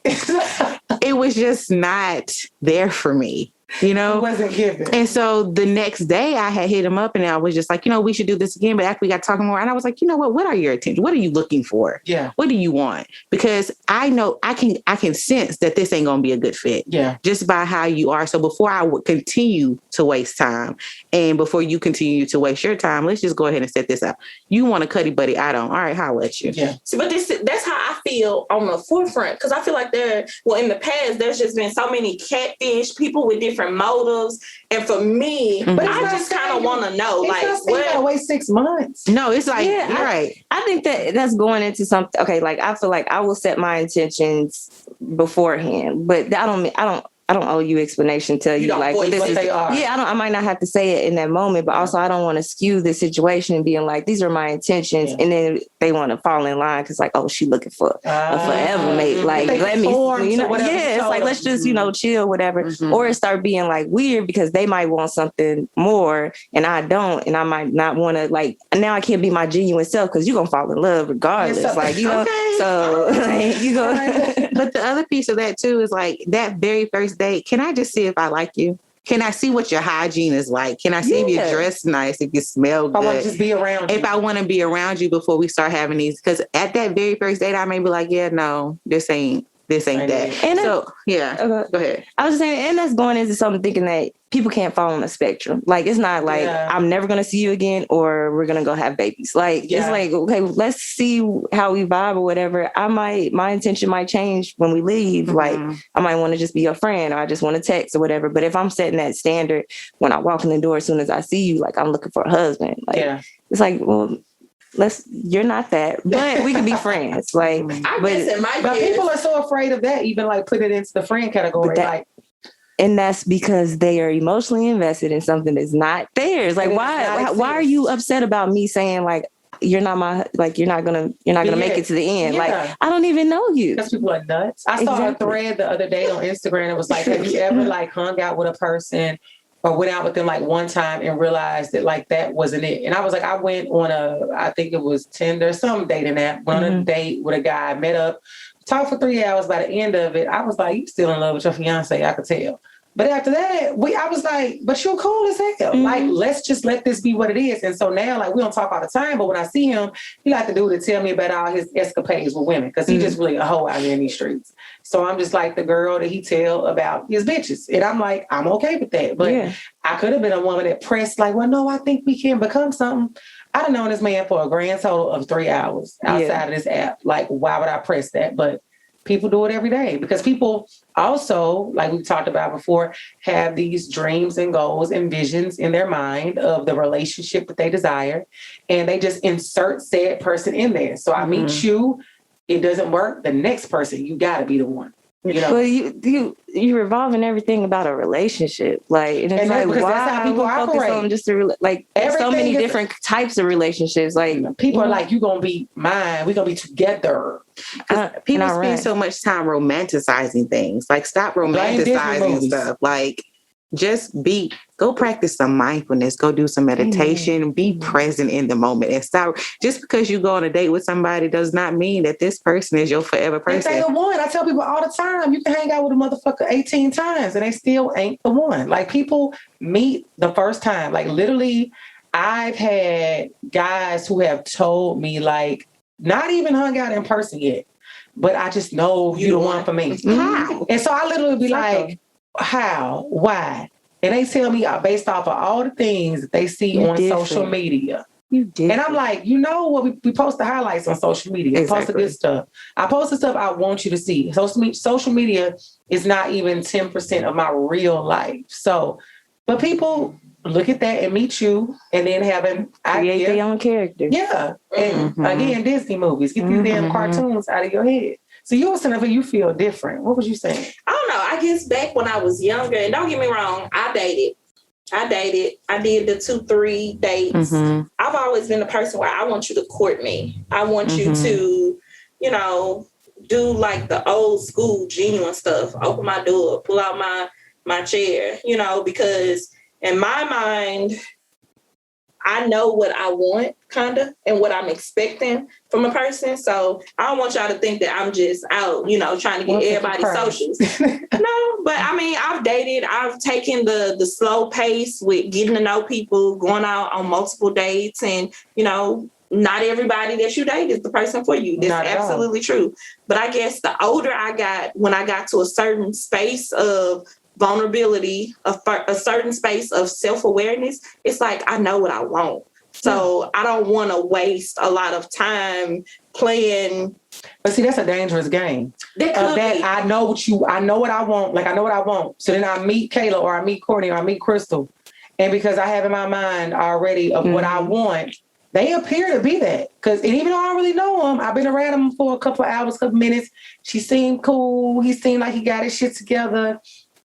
it was just not there for me. You know, it wasn't given. And so the next day I had hit him up and I was just like, you know, we should do this again. But after we got talking more, and I was like, you know what are your intentions? What are you looking for? Yeah. What do you want? Because I know I can sense that this ain't going to be a good fit. Yeah. Just by how you are. So before I would continue to waste time, and before you continue to waste your time, let's just go ahead and set this up. You want a cuddy buddy? I don't. All right, holla at you. Yeah. See, but that's how I feel on the forefront, because I feel like in the past, there's just been so many catfish, people with different motives, and for me, but I just kind of want to know, like, what? You gotta wait 6 months. No, it's like, you're right. I think that's going into something. Okay, like I feel like I will set my intentions beforehand, but I don't owe you explanation. Tell you like this is. They are. Yeah, I might not have to say it in that moment, but also I don't want to skew the situation and being like, these are my intentions, and then they want to fall in line because like, oh, she looking for a forever mate. Like, let me, you know, it's like let's just chill, whatever. Or it start being like weird because they might want something more and I don't, and I might not want to. Like now, I can't be my genuine self because you're gonna fall in love regardless. Like you know, so like, you go. But the other piece of that too is like that very first date. Can I just see if I like you? Can I see what your hygiene is like? Can I see if you dress nice, if you smell good? I want to just be around you. If I want to be around you before we start having these, because at that very first date, I may be like, yeah, no, this ain't that. And so, go ahead. I was just saying, and that's going into something thinking that people can't fall on a spectrum. Like, it's not like I'm never going to see you again or we're going to go have babies. Like, it's like, okay, let's see how we vibe or whatever. My intention might change when we leave. Like, I might want to just be your friend or I just want to text or whatever. But if I'm setting that standard when I walk in the door, as soon as I see you, like, I'm looking for a husband. Like, it's like, well, you're not that, but we can be friends. Like, but people are so afraid of that, even like put it into the friend category. And that's because they are emotionally invested in something that's not theirs. Like, why are you upset about me saying like, you're not gonna make it to the end? Yeah. Like, I don't even know you. Because people are nuts. I saw a thread the other day on Instagram. It was like, have you ever like hung out with a person or went out with them like one time and realized that like that wasn't it? And I was like, I went on I think it was Tinder, some dating app, went on a date with a guy, met up, talked for 3 hours. By the end of it, I was like, you still in love with your fiance, I could tell. But after that, I was like, but you're cool as hell. Like, let's just let this be what it is. And so now, like, we don't talk all the time, but when I see him, he like to do to tell me about all his escapades with women, because he's just really a hoe out here in these streets. So I'm just like the girl that he tell about his bitches. And I'm like, I'm okay with that. But I could have been a woman that pressed like, well, no, I think we can become something. I'd have known this man for a grand total of 3 hours outside of this app. Like, why would I press that? But people do it every day because people also, like we talked about before, have these dreams and goals and visions in their mind of the relationship that they desire. And they just insert said person in there. So I meet you, it doesn't work. The next person, you got to be the one. You know, Well, you're revolving everything about a relationship, like, and it's And like, because that's how why people we focus operate. on just like there's so Everything many is- different types of relationships. Like, people are like, "You gonna be mine? We gonna be together." People and I spend run. so much time romanticizing things. Like, stop Blame Disney romanticizing movies. stuff. Like, just go practice some mindfulness, go do some meditation, be present in the moment, and stop. Just because you go on a date with somebody does not mean that this person is your forever If person. they the one, I tell people all the time, you can hang out with a motherfucker 18 times and they still ain't the one. Like, people meet the first time. Like, literally, I've had guys who have told me, like, not even hung out in person yet, but I just know you the one for me. How? And so I literally be like, how? Why? And they tell me based off of all the things that they see You on different. social media. You did. And I'm like, you know what? We post the highlights on social media. Exactly. Post the good stuff. I post the stuff I want you to see. Social media is not even 10% of my real life. So, but people look at that and meet you and then have an create their own character. Yeah. And again, Disney movies. Get these damn cartoons out of your head. So you were saying if you feel different. What was you saying? I don't know. I guess back when I was younger, and don't get me wrong, I dated. I did the 2-3 dates. I've always been the person where I want you to court me. I want you to, you know, do like the old school genuine stuff. Open my door, pull out my chair, you know, because in my mind, I know what I want, kind of, and what I'm expecting from a person. So I don't want y'all to think that I'm just out, you know, trying to get everybody's socials. No, but I mean, I've dated. I've taken the slow pace with getting to know people, going out on multiple dates, and, you know, not everybody that you date is the person for you. That's absolutely true. But I guess the older I got, when I got to a certain space of vulnerability, a certain space of self-awareness, it's like I know what I want. So I don't want to waste a lot of time playing. But see, that's a dangerous game. I know what I want. Like, I know what I want. So then I meet Kaylah or I meet Courtney or I meet Krystal. And because I have in my mind already of what I want, they appear to be that. And even though I don't really know them, I've been around them for a couple of hours, couple of minutes. She seemed cool. He seemed like he got his shit together.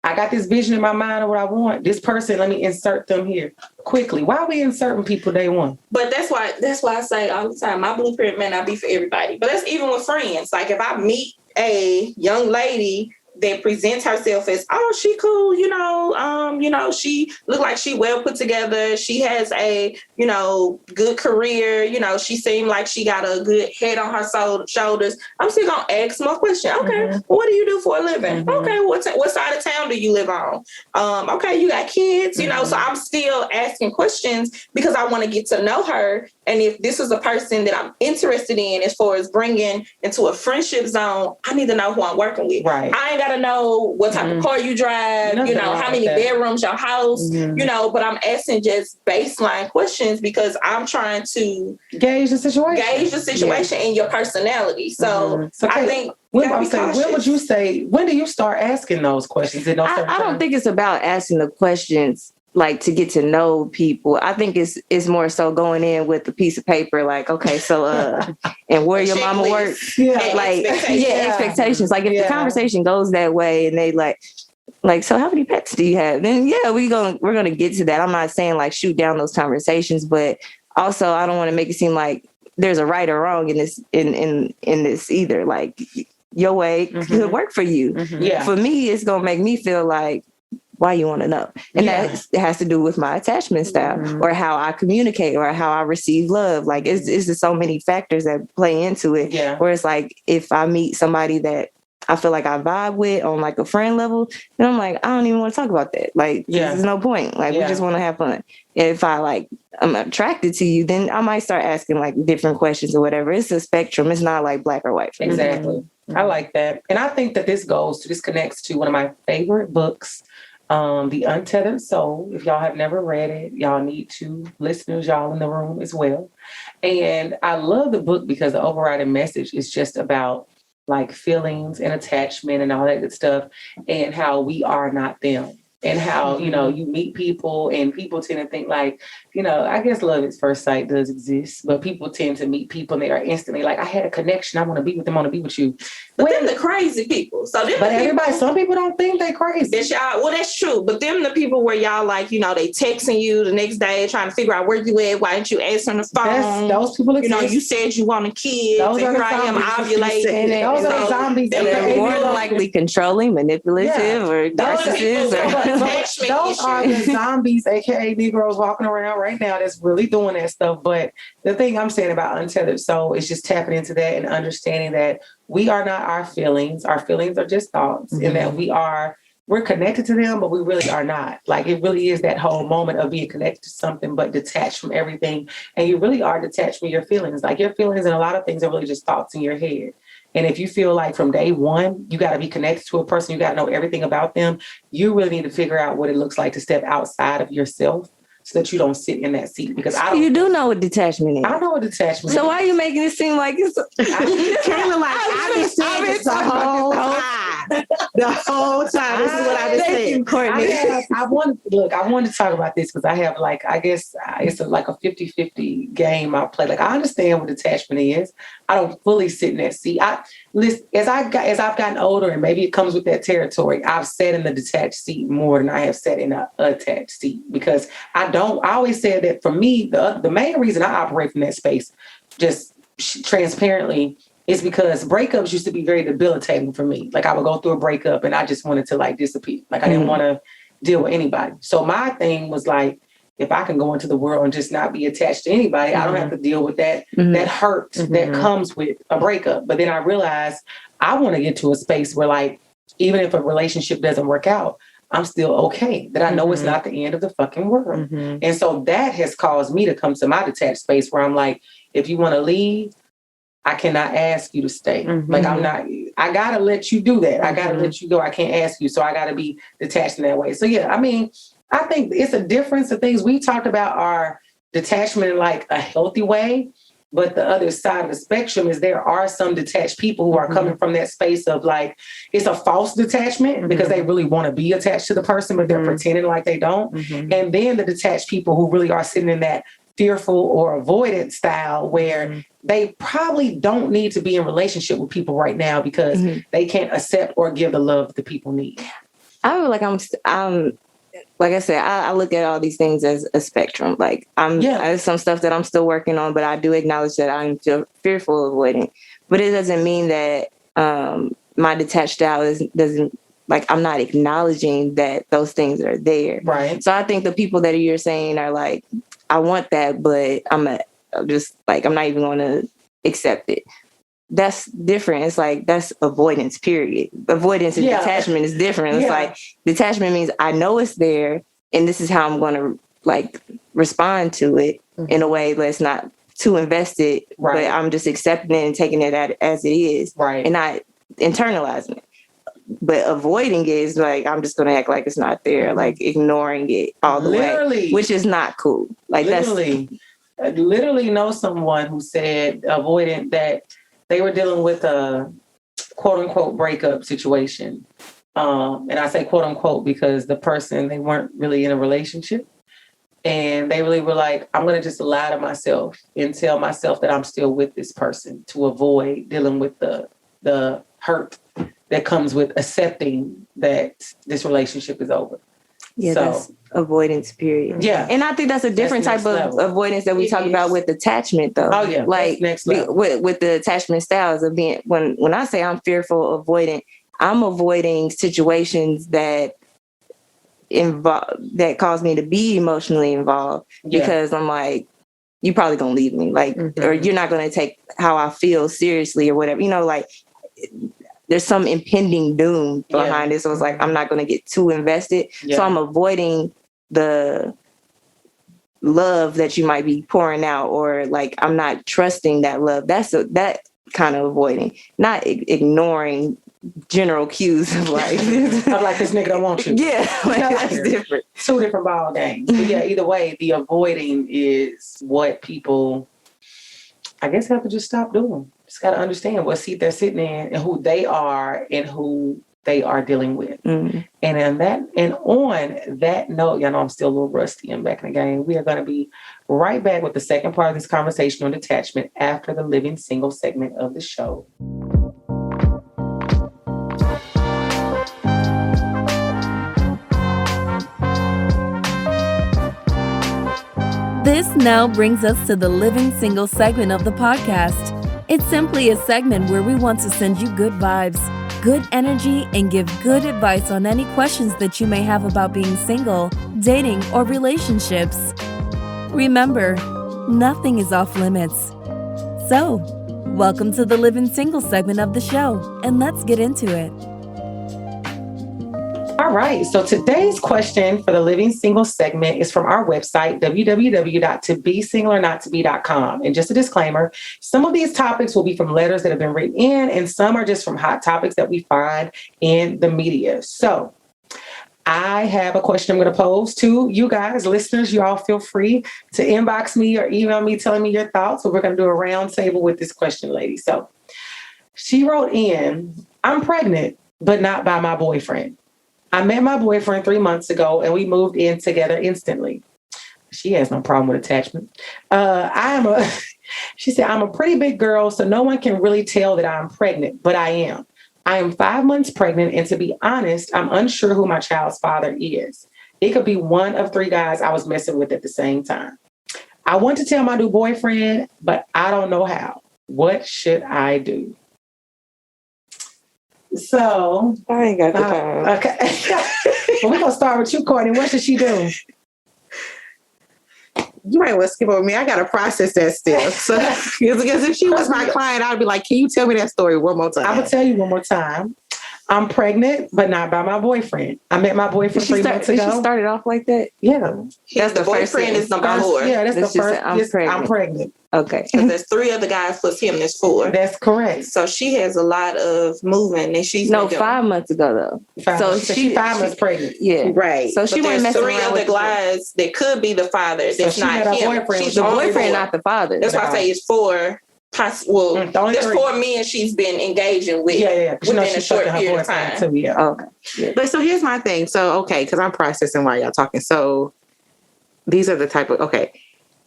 I got this vision in my mind of what I want. This person, let me insert them here quickly. Why are we inserting people day one? But that's why I say all the time, my blueprint may not be for everybody. But that's even with friends. Like, if I meet a young lady that presents herself as, oh, she cool, you know, she look like she well put together. She has a, you know, good career. You know, she seemed like she got a good head on her shoulders. I'm still gonna ask more questions. Okay, what do you do for a living? Okay, what side of town do you live on? Okay, you got kids, you know, so I'm still asking questions because I want to get to know her. And if this is a person that I'm interested in as far as bringing into a friendship zone, I need to know who I'm working with. Right. I ain't got to know what type of car you drive, you know, how many bedrooms your house, you know, but I'm asking just baseline questions because I'm trying to gauge the situation and your personality. So I think when would you say, when do you start asking those questions? I don't think it's about asking the questions like to get to know people. I think it's more so going in with a piece of paper, like, okay, so and where your mama works, expectations. Like, if the conversation goes that way and they like, so how many pets do you have? Then we're gonna get to that. I'm not saying like shoot down those conversations, but also I don't want to make it seem like there's a right or wrong in this in this either. Like, your way could work for you. For me, it's gonna make me feel like, why you want to know? And that has to do with my attachment style or how I communicate or how I receive love. Like, it's just so many factors that play into it. Where it's like, if I meet somebody that I feel like I vibe with on like a friend level, then I'm like, I don't even want to talk about that. Like, there's no point. Like, we just want to have fun. If I'm attracted to you, then I might start asking like different questions or whatever. It's a spectrum. It's not like black or white. Exactly. I like that. And I think that this connects to one of my favorite books, The Untethered Soul. If y'all have never read it, y'all need to. Listeners, y'all in the room as well. And I love the book because the overriding message is just about like feelings and attachment and all that good stuff and how we are not them. and how, you know, you meet people and people tend to think like, you know, I guess love at first sight does exist, but people tend to meet people and they are instantly like, I had a connection. I want to be with them. I want to be with you. But them the crazy people. So them but the everybody, people, some people don't think they crazy. that y'all, well, that's true. But them the people where y'all like, you know, they texting you the next day trying to figure out where you at. Why didn't you answer on the phone? Those people exist. You know, you said you want a kid. Those are here I am ovulating. Those are zombies. They're more than likely controlling, manipulative, or narcissists. Those are the zombies, aka Negroes walking around right now that's really doing that stuff. But the thing I'm saying about untethered soul is just tapping into that and understanding that we are not our feelings. Our feelings are just thoughts, and that we're connected to them, but we really are not. Like, it really is that whole moment of being connected to something, but detached from everything. And you really are detached from your feelings. Like, your feelings and a lot of things are really just thoughts in your head. And if you feel like from day one, you got to be connected to a person, you got to know everything about them, you really need to figure out what it looks like to step outside of yourself so that you don't sit in that seat. Because you do know what detachment is. I know what detachment is. So why are you making it seem like it's... Kaylah, like, I've been saying this the whole time. The whole time. This is what I've been saying. Courtney. I wanted to talk about this because I have, like, I guess it's like a 50-50 game I play. Like, I understand what detachment is. I don't fully sit in that seat. As I've gotten older, and maybe it comes with that territory, I've sat in the detached seat more than I have sat in an attached seat, because I always said that for me, the main reason I operate from that space, just transparently, is because breakups used to be very debilitating for me. Like, I would go through a breakup and I just wanted to, like, disappear. Like, I didn't want to deal with anybody. So my thing was like, if I can go into the world and just not be attached to anybody, I don't have to deal with that hurt that comes with a breakup. But then I realized I want to get to a space where, like, even if a relationship doesn't work out, I'm still okay. That I know it's not the end of the fucking world. And so that has caused me to come to my detached space where I'm like, if you want to leave, I cannot ask you to stay. Like, I gotta let you do that. I gotta let you go. I can't ask you. So I gotta be detached in that way. So yeah, I mean, I think it's a difference of things. We talked about our detachment in, like, a healthy way, but the other side of the spectrum is there are some detached people who are coming from that space of, like, it's a false detachment because they really want to be attached to the person, but they're pretending like they don't. And then the detached people who really are sitting in that fearful or avoidant style where they probably don't need to be in relationship with people right now because they can't accept or give the love that people need. I feel like I'm like I said, I look at all these things as a spectrum. Like, there's some stuff that I'm still working on, but I do acknowledge that I'm fearful of avoiding. But it doesn't mean that my detached style doesn't, like, I'm not acknowledging that those things are there. Right. So I think the people that you're saying are like, I want that, but I'm not even going to accept it. That's different. It's like, that's avoidance, period. Avoidance and detachment is different. It's like, detachment means I know it's there and this is how I'm going to, like, respond to it in a way that's not too invested, but I'm just accepting it and taking it as it is and not internalizing it. But avoiding it is like, I'm just going to act like it's not there, like ignoring it all the way, which is not cool. Like, I literally know someone who said avoidant that they were dealing with a quote unquote breakup situation. And I say quote unquote because the person, they weren't really in a relationship. And they really were like, I'm going to just lie to myself and tell myself that I'm still with this person to avoid dealing with the hurt that comes with accepting that this relationship is over. Yeah, so, that's avoidance, period. Yeah. And I think that's a different type of avoidance that we talk about with attachment, though. Oh, yeah. Like, next level. With the attachment styles of being, when I say I'm fearful, avoidant, I'm avoiding situations that cause me to be emotionally involved because I'm like, you're probably going to leave me, like, or you're not going to take how I feel seriously or whatever, you know, like, there's some impending doom behind it. So it's like, I'm not going to get too invested. So I'm avoiding the love that you might be pouring out, or like, I'm not trusting that love. That kind of avoiding, not ignoring general cues of like, I'm like, this nigga don't want you. Yeah. Like, that's different. Two different ball games. But yeah, either way, the avoiding is what people, I guess, have to just stop doing. Just got to understand what seat they're sitting in and who they are and who they are dealing with. And on that note, y'all know I'm still a little rusty and back in the game. We are going to be right back with the second part of this conversation on detachment after the living single segment of the show. This now brings us to the Living Single segment of the podcast. It's simply a segment where we want to send you good vibes, good energy, and give good advice on any questions that you may have about being single, dating, or relationships. Remember, nothing is off limits. So, welcome to the Living Single segment of the show, and let's get into it. All right, so today's question for the Living Single segment is from our website, www.tobesingleornottobe.com. And just a disclaimer, some of these topics will be from letters that have been written in, and some are just from hot topics that we find in the media. So I have a question I'm going to pose to you guys, listeners. You all feel free to inbox me or email me telling me your thoughts. So we're going to do a round table with this question, lady. So she wrote in, I'm pregnant, but not by my boyfriend. I met my boyfriend 3 months ago and we moved in together instantly. She has no problem with attachment. She said, I'm a pretty big girl, so no one can really tell that I'm pregnant, but I am. I am 5 months pregnant, and to be honest, I'm unsure who my child's father is. It could be one of 3 guys I was messing with at the same time. I want to tell my new boyfriend, but I don't know how. What should I do? So I ain't got the time. Okay. Well, we're gonna start with you, Courtney. What should she do? You might want to skip over me. I got to process that still. So, because if she was my client, I'd be like, can you tell me that story one more time? I will tell you one more time. I'm pregnant, but not by my boyfriend. I met my boyfriend 3 months ago. Did she start it off like that? Yeah. That's the boyfriend is number 4. Yeah, that's the first. I'm pregnant. Okay. Because there's 3 other guys plus him. There's 4. That's correct. So she has a lot of movement, and she's 5 months ago though. She's 5 months pregnant. Yeah, right. So she went messing 3 around other with guys that could be the father. That's not him. She's the boyfriend, not the father. That's why I say it's 4. Well, there's 3. 4 men she's been engaging with within a short period of time. Too, yeah. Okay. Yeah. But so here's my thing. So, okay, because I'm processing while y'all talking. So these are the type of, okay.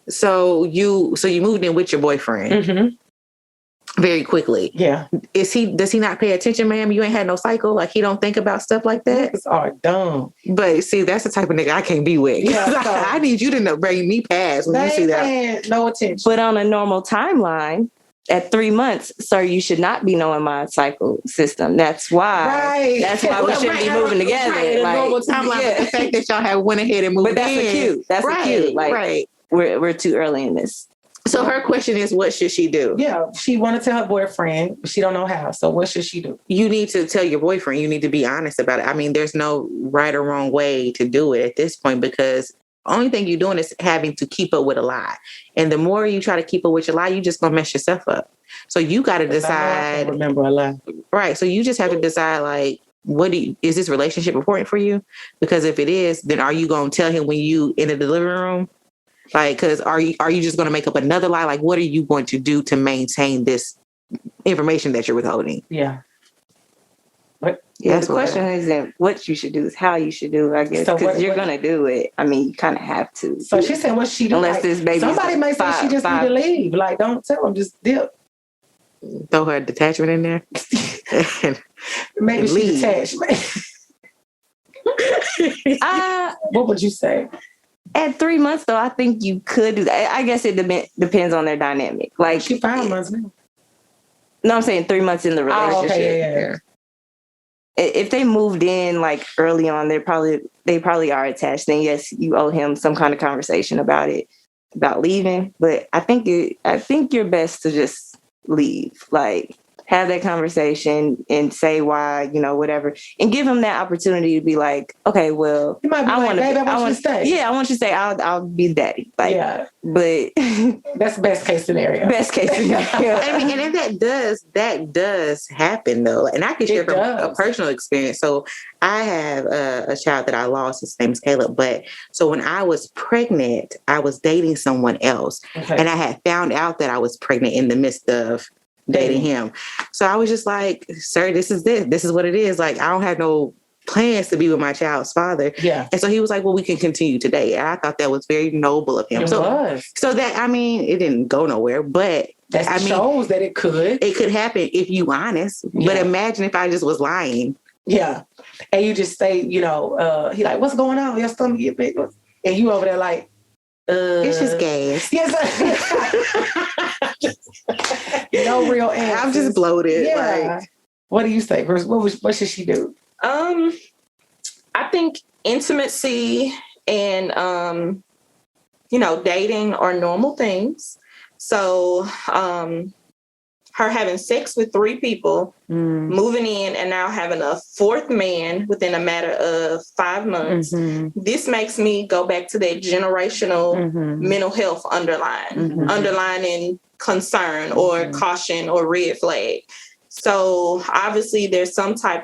So you moved in with your boyfriend very quickly. Yeah. Does he not pay attention, ma'am? You ain't had no cycle? Like he don't think about stuff like that? Niggas are dumb. But see, that's the type of nigga I can't be with. Yeah, so I need you to bring me past when you see that. No attention. But on a normal timeline, at 3 months, sir, you should not be knowing my cycle system. That's why. Right. That's why we shouldn't be moving together. Right, like, normal timeline. The fact that y'all have went ahead and moved in. But that's cute. That's cute. Like, right. We're too early in this. So her question is, what should she do? Yeah, she want to tell her boyfriend, but she don't know how. So what should she do? You need to tell your boyfriend. You need to be honest about it. I mean, there's no right or wrong way to do it at this point because the only thing you're doing is having to keep up with a lie. And the more you try to keep up with your lie, you just gonna mess yourself up. So you got to decide. Remember a lie. Right. So you just have to decide, like, is this relationship important for you? Because if it is, then are you going to tell him when you in the living room? Like, because are you just going to make up another lie? Like, what are you going to do to maintain this information that you're withholding? Yeah. Yeah, the question isn't what you should do, is how you should do it, I guess. Because you're going to do it. I mean, you kind of have to. So she said, what she do? Unless this baby. Somebody may say she just need to leave. Like, don't tell them, just dip. Throw her detachment in there. Maybe she detached. What would you say? At 3 months, though, I think you could do that. I guess it depends on their dynamic. Like she 5 months now. No, I'm saying 3 months in the relationship. Oh, okay, yeah. If they moved in like early on, they probably are attached. Then yes, you owe him some kind of conversation about it, about leaving. But I think you're best to just leave. Like, have that conversation and say why, whatever, and give him that opportunity to be like, okay, well, you might be I want you to stay. Yeah, I want you to say, I'll be daddy. Like, yeah, but that's best case scenario. Best case scenario. I mean, and if that does happen though, and I can share from a personal experience. So I have a child that I lost. His name is Kaylah. But so when I was pregnant, I was dating someone else, and I had found out that I was pregnant in the midst of dating him. So I was just like, sir, this is what it is. Like, I don't have no plans to be with my child's father. Yeah. And so he was like, well, we can continue today. And I thought that was very noble of him. It was. So that, I mean, it didn't go nowhere, but that shows that it could. It could happen if you honest. Yeah. But imagine if I just was lying. Yeah. And you just say, he like, what's going on? Your stomach get big. And you over there like, it's just gas. Yes. No real answers. I'm just bloated. Yeah. Like, what do you say, Chris? What should she do? I think intimacy and dating are normal things. So her having sex with 3 people, moving in and now having a 4th man within a matter of 5 months. This makes me go back to that generational mental health underlining concern or caution or red flag. So obviously there's something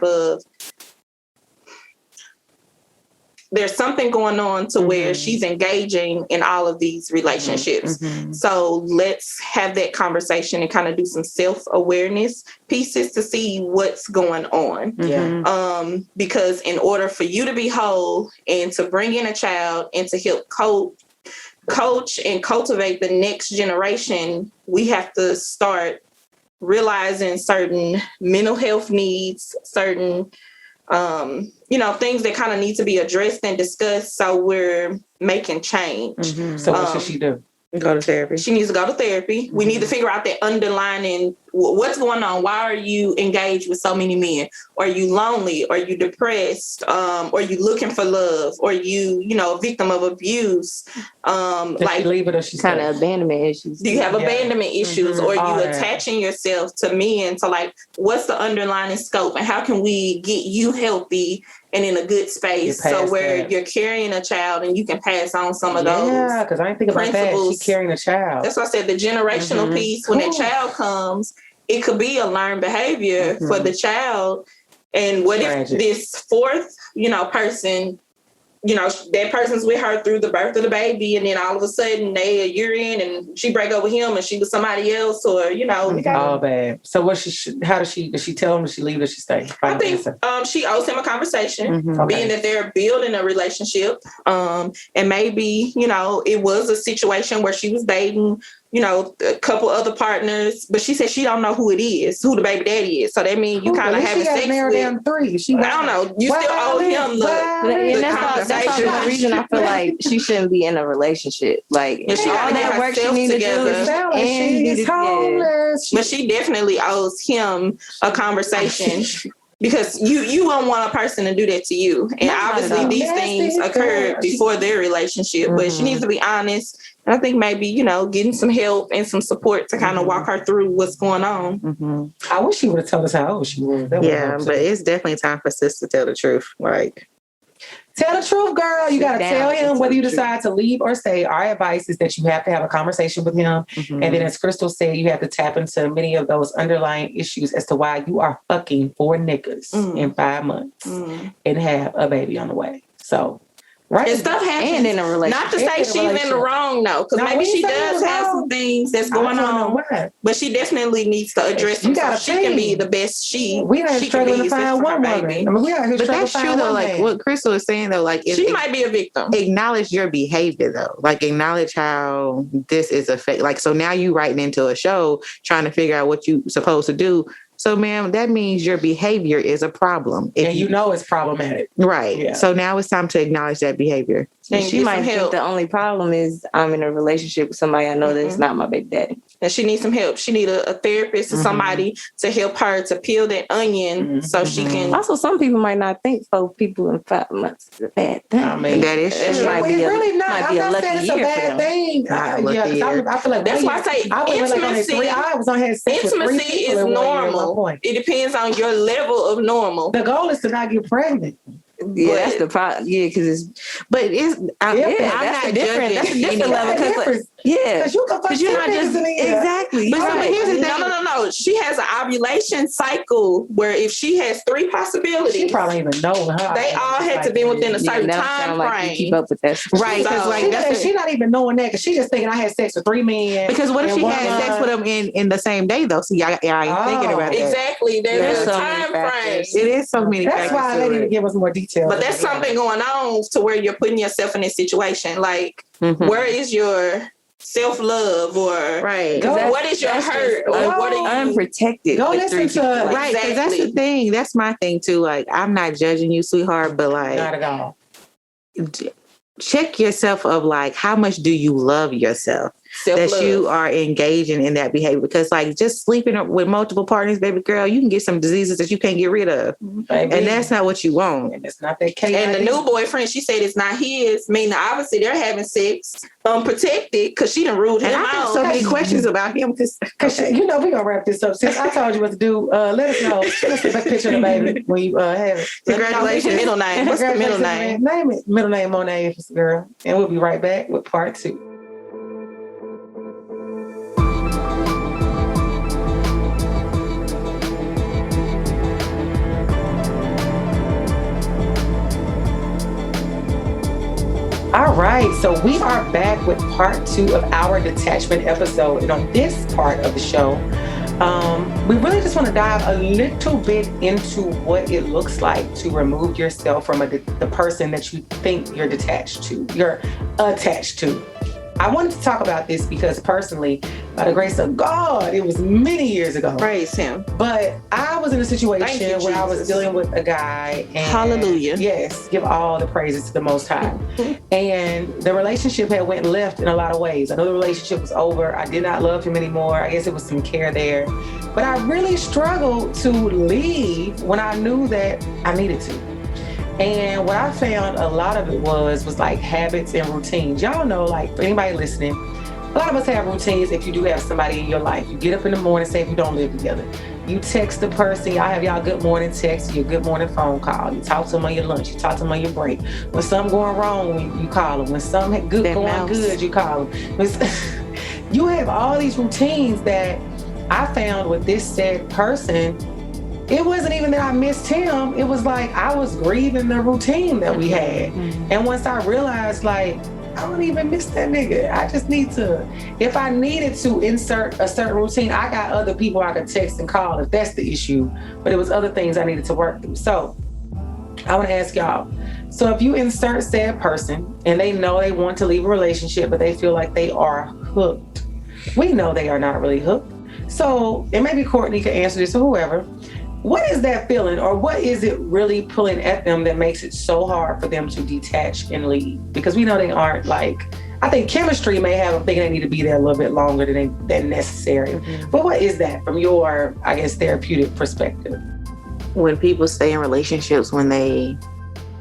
going on to where she's engaging in all of these relationships. So let's have that conversation and kind of do some self-awareness pieces to see what's going on. Yeah. Because in order for you to be whole and to bring in a child and to help coach and cultivate the next generation, we have to start realizing certain mental health needs, certain things that kind of need to be addressed and discussed, so we're making change. So what should she do? Go to therapy. She needs to go to therapy. We need to figure out that underlining, what's going on? Why are you engaged with so many men? Are you lonely? Are you depressed? Are you looking for love? Are you, a victim of abuse? Like leave it, or she's kind of abandonment issues. Do you have abandonment issues? Or are you attaching yourself to men? To like, what's the underlying scope, and how can we get you healthy and in a good space, so where you're carrying a child and you can pass on some of those. Yeah, because I didn't think about that. She's carrying a child. That's why I said the generational piece. When that child comes, it could be a learned behavior for the child. And what if this 4th, person, that person's with her through the birth of the baby, and then all of a sudden they a year in and she break up with him and she was somebody else, or oh bad. So does she tell him? Does she leave? Does she stay? I think she owes him a conversation, being that they're building a relationship, and maybe it was a situation where she was dating a couple other partners, but she said she don't know who the baby daddy is. So that means you kind of having sex with 3. I don't know. You still owe him that's also the reason I feel like she shouldn't be in a relationship. Like, all that work she needs to do is homeless. But she definitely owes him a conversation. Because you won't want a person to do that to you. And obviously these things occurred before their relationship. But she needs to be honest. And I think maybe, getting some help and some support to kind of walk her through what's going on. I wish she would have told us how old she was. But it's definitely time for sis to tell the truth. Like, tell the truth, girl. You got to tell him whether you decide to leave or stay. Our advice is that you have to have a conversation with him. And then, as Krystal said, you have to tap into many of those underlying issues as to why you are fucking 4 niggas in 5 months and have a baby on the way. So, right. And stuff happens. And in a relationship. Not to say she's in the wrong, though, because maybe she does have some things that's going on. But she definitely needs to address them so she can be the best she can be, to find one baby. But that's true, though. Like what Krystal is saying, though, like she might be a victim. Acknowledge your behavior, though. Like, acknowledge how this is affecting. Like, so now you writing into a show trying to figure out what you supposed to do. So, ma'am, that means your behavior is a problem. And it's problematic. Right. Yeah. So now it's time to acknowledge that behavior. And she might think the only problem is I'm in a relationship with somebody I know that's not my baby daddy. And she needs some help. She needs a therapist or somebody to help her to peel that onion so she can... Also, some people might not think 4 people in 5 months is a bad thing. I mean, that is true. Might be really not. I'm not saying it's a bad thing. I feel like that's why I say intimacy is normal. It depends on your level of normal. The goal is to not get pregnant. Yeah, that's the problem. Yeah, because that's a different level. Because you're not just exactly. But here's the thing. No. She has an ovulation cycle where if she has 3 possibilities, she probably even know. They all had to be within a certain time frame. Keep up with that, right? Because she's not even knowing that because she just thinking I had sex with 3 men. Because what if she had sex with them in the same day though? See, I ain't thinking about that. Exactly. There's a so time frame. It is so many That's factors. why they need to give us more details. But there's something going on to where you're putting yourself in this situation. Like, where is your self-love or what is your hurt or what are you unprotected? Go listen to right. Because that's the thing. That's my thing too. Like, I'm not judging you, sweetheart, but like, not at all. Check yourself of like, how much do you love yourself? Self-love. That you are engaging in that behavior, because like just sleeping with multiple partners, baby girl, you can get some diseases that you can't get rid of, baby. And that's not what you want. And it's not that Kaylah. And the new boyfriend, she said it's not his. Meaning, obviously, they're having sex unprotected because she done ruled him and I out. have so many questions about him because you know we gonna wrap this up. Since I told you what to do, let us know. Let's get a picture of the baby when you have it. Congratulations. Middle name. What's the middle name? Name it. Middle name Monet, girl. And we'll be right back with part 2. All right, so we are back with part 2 of our detachment episode. And on this part of the show, we really just want to dive a little bit into what it looks like to remove yourself from the person that you think you're attached to. I wanted to talk about this because personally, by the grace of God, it was many years ago. Praise him. But I was in a situation where I was dealing with a guy. And hallelujah. Yes, give all the praises to the Most High. And the relationship had went left in a lot of ways. I know the relationship was over. I did not love him anymore. I guess it was some care there. But I really struggled to leave when I knew that I needed to. And what I found a lot of it was like habits and routines. Y'all know, like, for anybody listening, a lot of us have routines if you do have somebody in your life. You get up in the morning, say if you don't live together. You text the person, y'all have y'all good morning text, your good morning phone call. You talk to them on your lunch, you talk to them on your break. When something going wrong, you call them. When something good you call them. You have all these routines that I found with this said person. It wasn't even that I missed him. It was like I was grieving the routine that we had. And once I realized, like, I don't even miss that nigga. I just need to, if I needed to insert a certain routine, I got other people I could text and call if that's the issue. But it was other things I needed to work through. So I want to ask y'all, so if you insert said person and they know they want to leave a relationship, but they feel like they are hooked. We know they are not really hooked. So, and maybe Courtney could answer this or whoever. What is that feeling, or what is it really pulling at them that makes it so hard for them to detach and leave? Because we know they aren't like, I think chemistry may have them thinking they need to be there a little bit longer than necessary. But what is that from your, I guess, therapeutic perspective? When people stay in relationships when they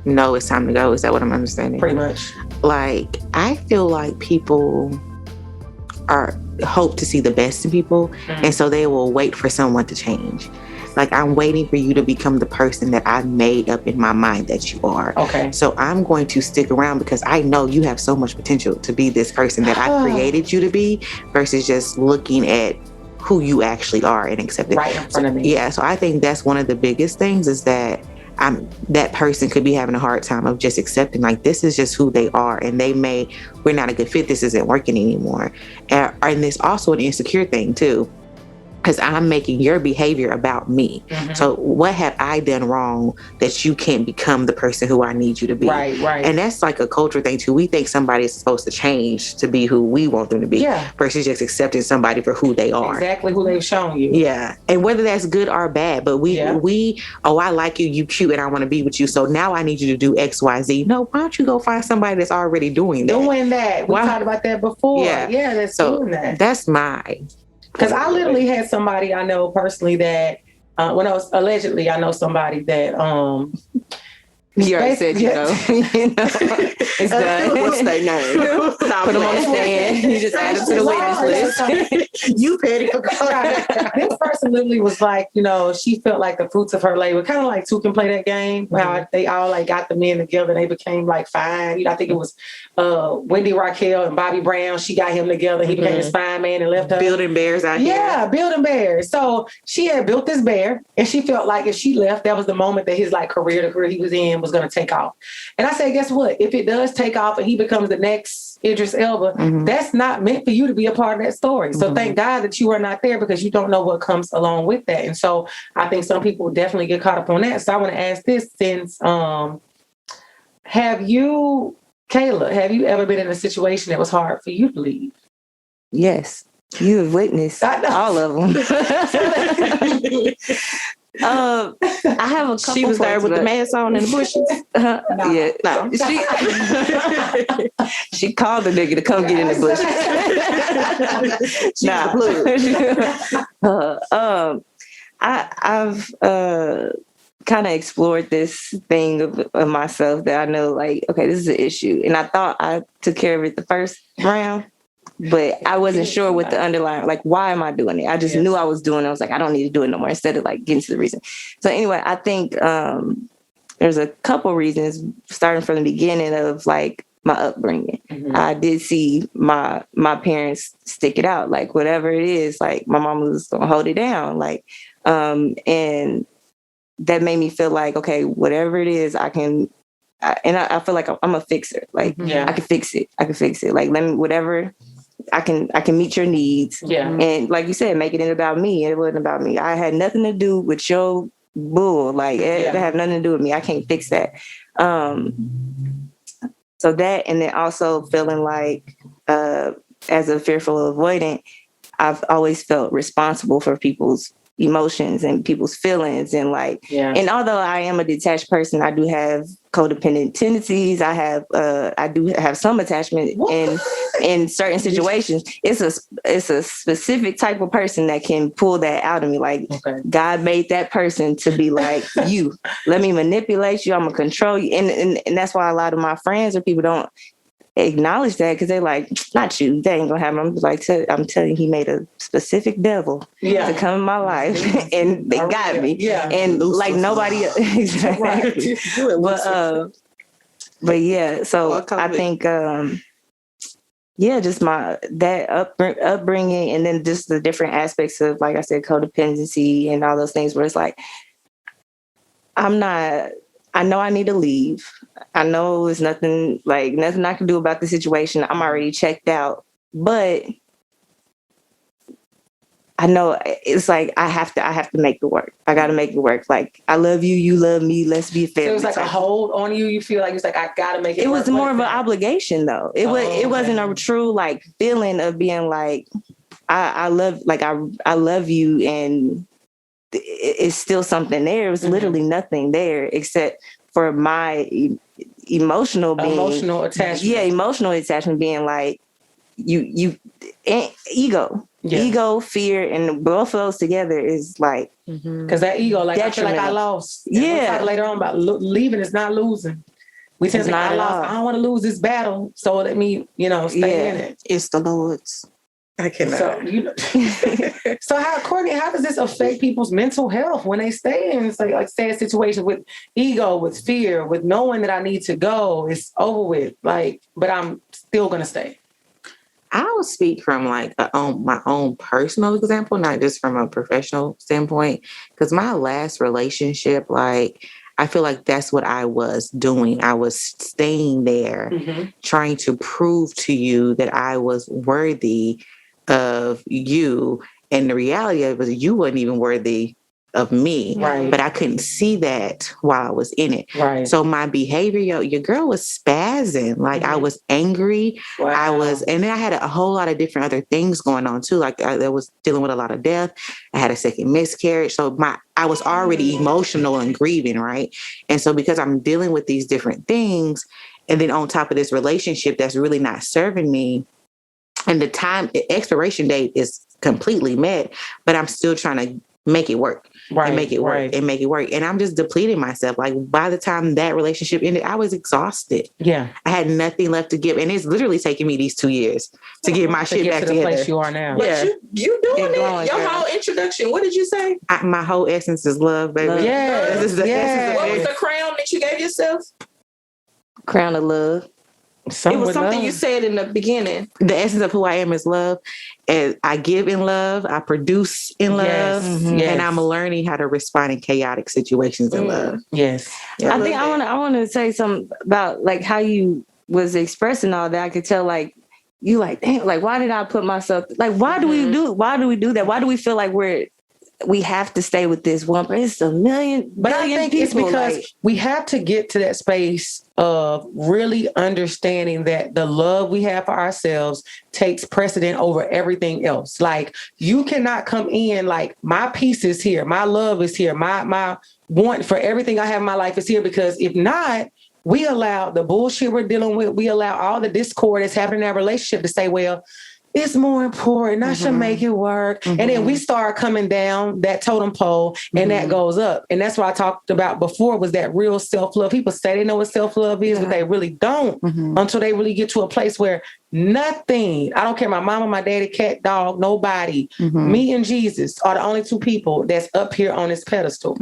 know it's time to go, is that what I'm understanding? Pretty much. Like, I feel like people hope to see the best in people, and so they will wait for someone to change. Like, I'm waiting for you to become the person that I've made up in my mind that you are. Okay. So I'm going to stick around because I know you have so much potential to be this person that I created you to be, versus just looking at who you actually are and accepting. Right in front of me. Yeah. So I think that's one of the biggest things, is that that person could be having a hard time of just accepting, like, this is just who they are, and we're not a good fit. This isn't working anymore. And there's also an insecure thing too, because I'm making your behavior about me. So what have I done wrong that you can't become the person who I need you to be? Right. And that's like a culture thing too. We think somebody is supposed to change to be who we want them to be, versus just accepting somebody for who they are. Exactly who they've shown you. Yeah. And whether that's good or bad, but I like you, you cute, and I want to be with you. So now I need you to do X, Y, Z. No, why don't you go find somebody that's already doing that? We talked about that before. Yeah, that's doing that. That's my... Because I literally had somebody I know personally that, when I was allegedly, I know somebody that, you already said, you know, it's done. What's their name? Put them on the stand. You just add them to the witness list. You petty. This person literally was like, you know, she felt like the fruits of her labor, kind of like Two Can Play That Game, how they all like got the men together and they became like fine. You know, I think it was Wendy Raquel and Bobby Brown. She got him together. He became his fine man and left her. Building bears out here. Yeah, building bears. So she had built this bear, and she felt like if she left, that was the moment that his like career, the career he was in, was going to take off. And I said, guess what? If it does take off and he becomes the next Idris Elba, that's not meant for you to be a part of that story. So thank God that you are not there, because you don't know what comes along with that. And so I think some people definitely get caught up on that. So I want to ask this, since Kaylah, have you ever been in a situation that was hard for you to leave? Yes. You have witnessed all of them. I have a couple. She was there with the mask on in the bushes. She called the nigga to come get in the bushes. I've kind of explored this thing of myself that I know, like, okay, this is an issue, and I thought I took care of it the first round. But I wasn't sure what the underlying, like, why am I doing it? I just knew I was doing it. I was like, I don't need to do it no more, instead of like getting to the reason. So anyway, I think there's a couple reasons, starting from the beginning of like my upbringing. I did see my parents stick it out, like whatever it is, like my mom was gonna hold it down, like, and that made me feel like, okay, whatever it is, I can. I feel like I'm a fixer. Like, I can fix it. Like, let me, whatever, I can meet your needs. Yeah. And like you said, make it about me. It wasn't about me. I had nothing to do with your bull. Like, it had nothing to do with me. I can't fix that. So that, and then also feeling like, as a fearful avoidant, I've always felt responsible for people's emotions and people's feelings, and like, and although I am a detached person, I do have codependent tendencies. I do have some attachment in certain situations. It's a specific type of person that can pull that out of me. Like, God made that person to be like, you, let me manipulate you. I'm gonna control you. And that's why a lot of my friends or people don't acknowledge that, because they're like, not you, that ain't gonna happen. I'm like, I'm telling you, he made a specific devil to come in my life, and they got me. And like nobody else. Exactly. But yeah, so I think just that upbringing, and then just the different aspects of, like I said, codependency and all those things, where it's like, I know I need to leave. I know it's nothing I can do about the situation. I'm already checked out. But I know it's like I have to make it work. I got to make it work. Like, I love you, you love me. Let's be fair. So it was like a hold on you. You feel like it's like, I got to make it work. It was more of an obligation, though. It wasn't a true like feeling of being like, I love you, and it's still something there. It was literally nothing there except for my emotional attachment. Yeah, emotional attachment being like you ego. Yeah. Ego, fear, and both of those together is like, because that ego, like, I feel like I lost. And we'll talk later on about leaving is not losing. We tend to think, I lost. I don't want to lose this battle, so let me, stay in it. It's the Lord's. I cannot. So, so Courtney, how does this affect people's mental health when they stay in like sad situations with ego, with fear, with knowing that I need to go, it's over with, like, but I'm still gonna stay? I will speak from like my own personal example, not just from a professional standpoint, because my last relationship, like, I feel like that's what I was doing. I was staying there, trying to prove to you that I was worthy of you. And the reality of it was, you wasn't even worthy of me. Right. But I couldn't see that while I was in it. Right. So my behavior, your girl was spazzing. Like, I was angry. Wow. And then I had a whole lot of different other things going on too. Like, I was dealing with a lot of death. I had a second miscarriage. So I was already emotional and grieving. Right. And so because I'm dealing with these different things, and then on top of this relationship that's really not serving me, and the expiration date is completely met, but I'm still trying to make it work. And make it work and make it work. And I'm just depleting myself. Like, by the time that relationship ended, I was exhausted. Yeah. I had nothing left to give. And it's literally taken me these 2 years to get my shit back together. The place you are now. But you doing it. Your whole introduction, what did you say? My whole essence is love, baby. Yeah. What was the crown that you gave yourself? Crown of love. It was something you said in the beginning. The essence of who I am is love. And I give in love. I produce in love. And I'm learning how to respond in chaotic situations in love. Yes. Yeah. I think I want to say something about like how you was expressing all that. I could tell like you like, damn, like why did I put myself like why do we do that? Why do we feel like we have to stay with this one person? It's a million, but I think people, it's because like, we have to get to that space of really understanding that the love we have for ourselves takes precedent over everything else. Like you cannot come in like my peace is here, my love is here, my want for everything I have in my life is here, because if not, we allow the bullshit we're dealing with, we allow all the discord that's happening in our relationship to say, well, it's more important. I should make it work. And then we start coming down that totem pole and that goes up. And that's what I talked about before was that real self-love. People say they know what self-love is, but they really don't until they really get to a place where nothing, I don't care, my mama, my daddy, cat, dog, nobody, me and Jesus are the only two people that's up here on this pedestal.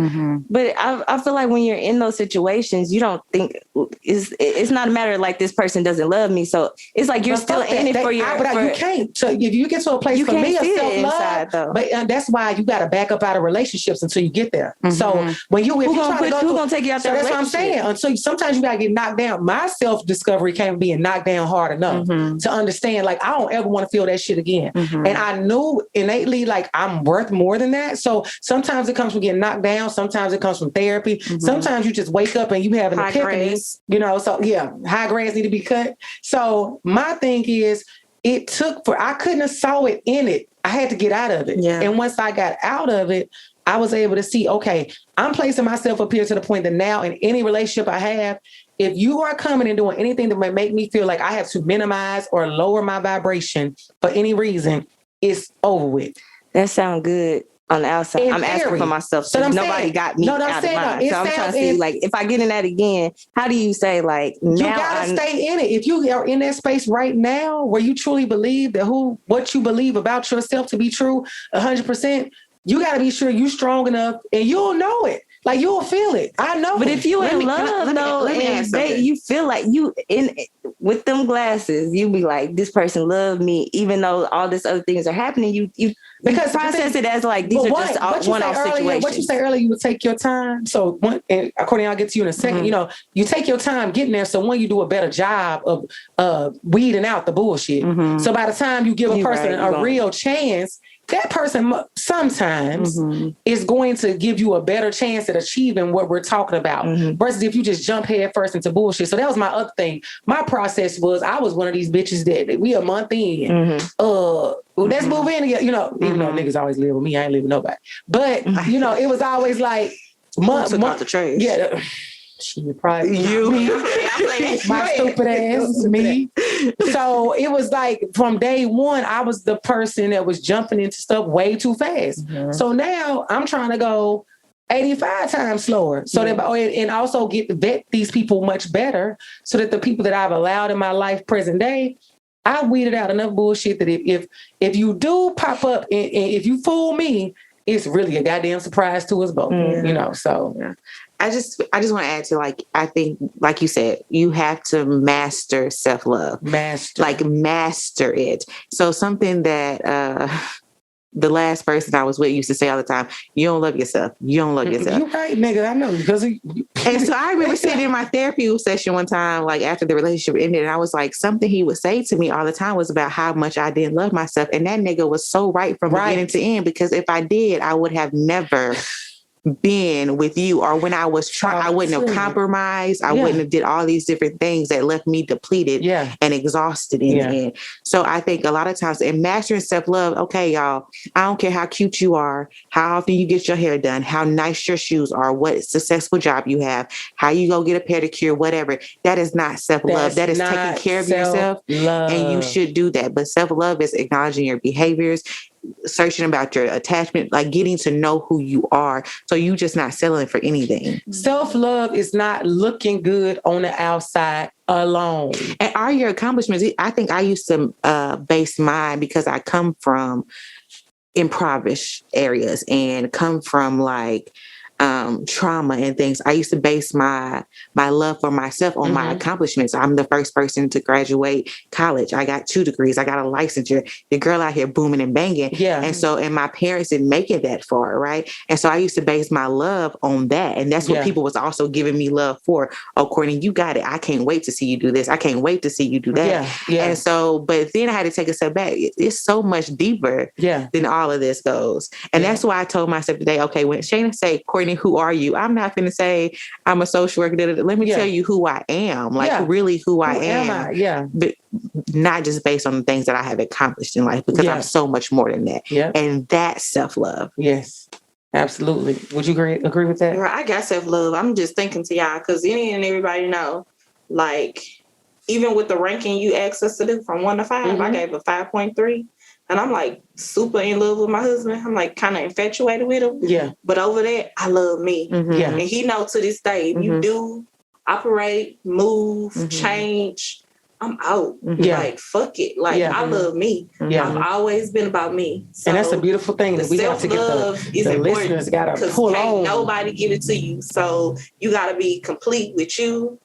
But I feel like when you're in those situations, you don't think it's not a matter of like this person doesn't love me. So it's like you're still in it for your... But you can't. So if you get to a place for me of self-love, but that's why you got to back up out of relationships until you get there. So when you... Who's going to take you out there? That's what I'm saying. Until sometimes you got to get knocked down. My self-discovery came being knocked down hard enough to understand, like, I don't ever want to feel that shit again. And I knew innately, like, I'm worth more than that. So sometimes it comes from getting knocked down. Sometimes it comes from therapy. Sometimes you just wake up and you have an epiphany. You know, so yeah, high grass need to be cut. So my thing is, I couldn't have saw it in it. I had to get out of it. And once I got out of it, I was able to see, okay, I'm placing myself up here to the point that now in any relationship I have, if you are coming and doing anything that might make me feel like I have to minimize or lower my vibration for any reason, it's over with. That sounds good on the outside. I'm asking for myself. So nobody got me out of mine. So I'm trying to see, like, if I get in that again, how do you say, like, now you gotta stay in it. If you are in that space right now where you truly believe that what you believe about yourself to be true 100%, you got to be sure you're strong enough and you'll know it. Like, you'll feel it. I know. But if you in love, though, and you feel like you in with them glasses, you be like, this person loved me, even though all these other things are happening. You because process it as like, these are just one-off situations. What you say earlier, you would take your time. So, and according, I'll get to you in a second. You know, you take your time getting there. So when you do a better job of weeding out the bullshit. So by the time you give a person a real chance, that person sometimes is going to give you a better chance at achieving what we're talking about versus if you just jump head first into bullshit. So that was my other thing. My process was, I was one of these bitches that we a month in. Let's move in together. You know, even though niggas always live with me, I ain't living with nobody. But, you know, it was always like month the trash. Yeah. She probably my stupid ass, me. So it was like from day one, I was the person that was jumping into stuff way too fast. So now I'm trying to go 85 times slower. So that, and also vet these people much better so that the people that I've allowed in my life present day, I weeded out enough bullshit that if you do pop up and if you fool me, it's really a goddamn surprise to us both. You know, so yeah. I just want to add to, like, I think, like you said, you have to master self-love. Master it. So something that the last person I was with used to say all the time, you don't love yourself. You don't love yourself. You're right, nigga. I know. Because and so I remember sitting in my therapy session one time, like after the relationship ended, and I was like, something he would say to me all the time was about how much I didn't love myself. And that nigga was so right from beginning to end, because if I did, I would have never been with you, or when I was trying, I wouldn't have compromised. I wouldn't have did all these different things that left me depleted and exhausted in the end. So I think a lot of times in mastering self-love, okay, y'all, I don't care how cute you are, how often you get your hair done, how nice your shoes are, what successful job you have, how you go get a pedicure, whatever. That is not self-love. That is taking care of yourself, and you should do that. But self-love is acknowledging your behaviors, searching about your attachment, like getting to know who you are. So you just not settling for anything. Self-love is not looking good on the outside alone. And are your accomplishments, I think I used to base mine, because I come from impoverished areas and come from like trauma and things. I used to base my love for myself on my accomplishments. I'm the first person to graduate college. I got 2 degrees. I got a licensure. The girl out here booming and banging. Yeah. And so, and my parents didn't make it that far, right? And so I used to base my love on that. And that's what people was also giving me love for. Oh, Courtney, you got it. I can't wait to see you do this. I can't wait to see you do that. Yeah. And so, but then I had to take a step back. It's so much deeper than all of this goes. And that's why I told myself today, okay, when Shayna say, Courtney, who are you? I'm not going to say I'm a social worker. Let me tell you who I am. Like really who I am. Yeah. But not just based on the things that I have accomplished in life, because I'm so much more than that. Yeah. And that's self-love. Yes. Absolutely. Would you agree with that? I got self-love. I'm just thinking to y'all, because any and everybody know, like, even with the ranking you asked us to do from 1 to 5, I gave a 5.3. And I'm like super in love with my husband. I'm like kind of infatuated with him. Yeah. But over that, I love me. Yeah. And he knows to this day, if you do operate, move, change, I'm out. Yeah. Like, fuck it. Like, I love me. Yeah. I've always been about me. So and that's a beautiful thing that we have to get the listeners got to pull on. Nobody give it to you. So you got to be complete with you.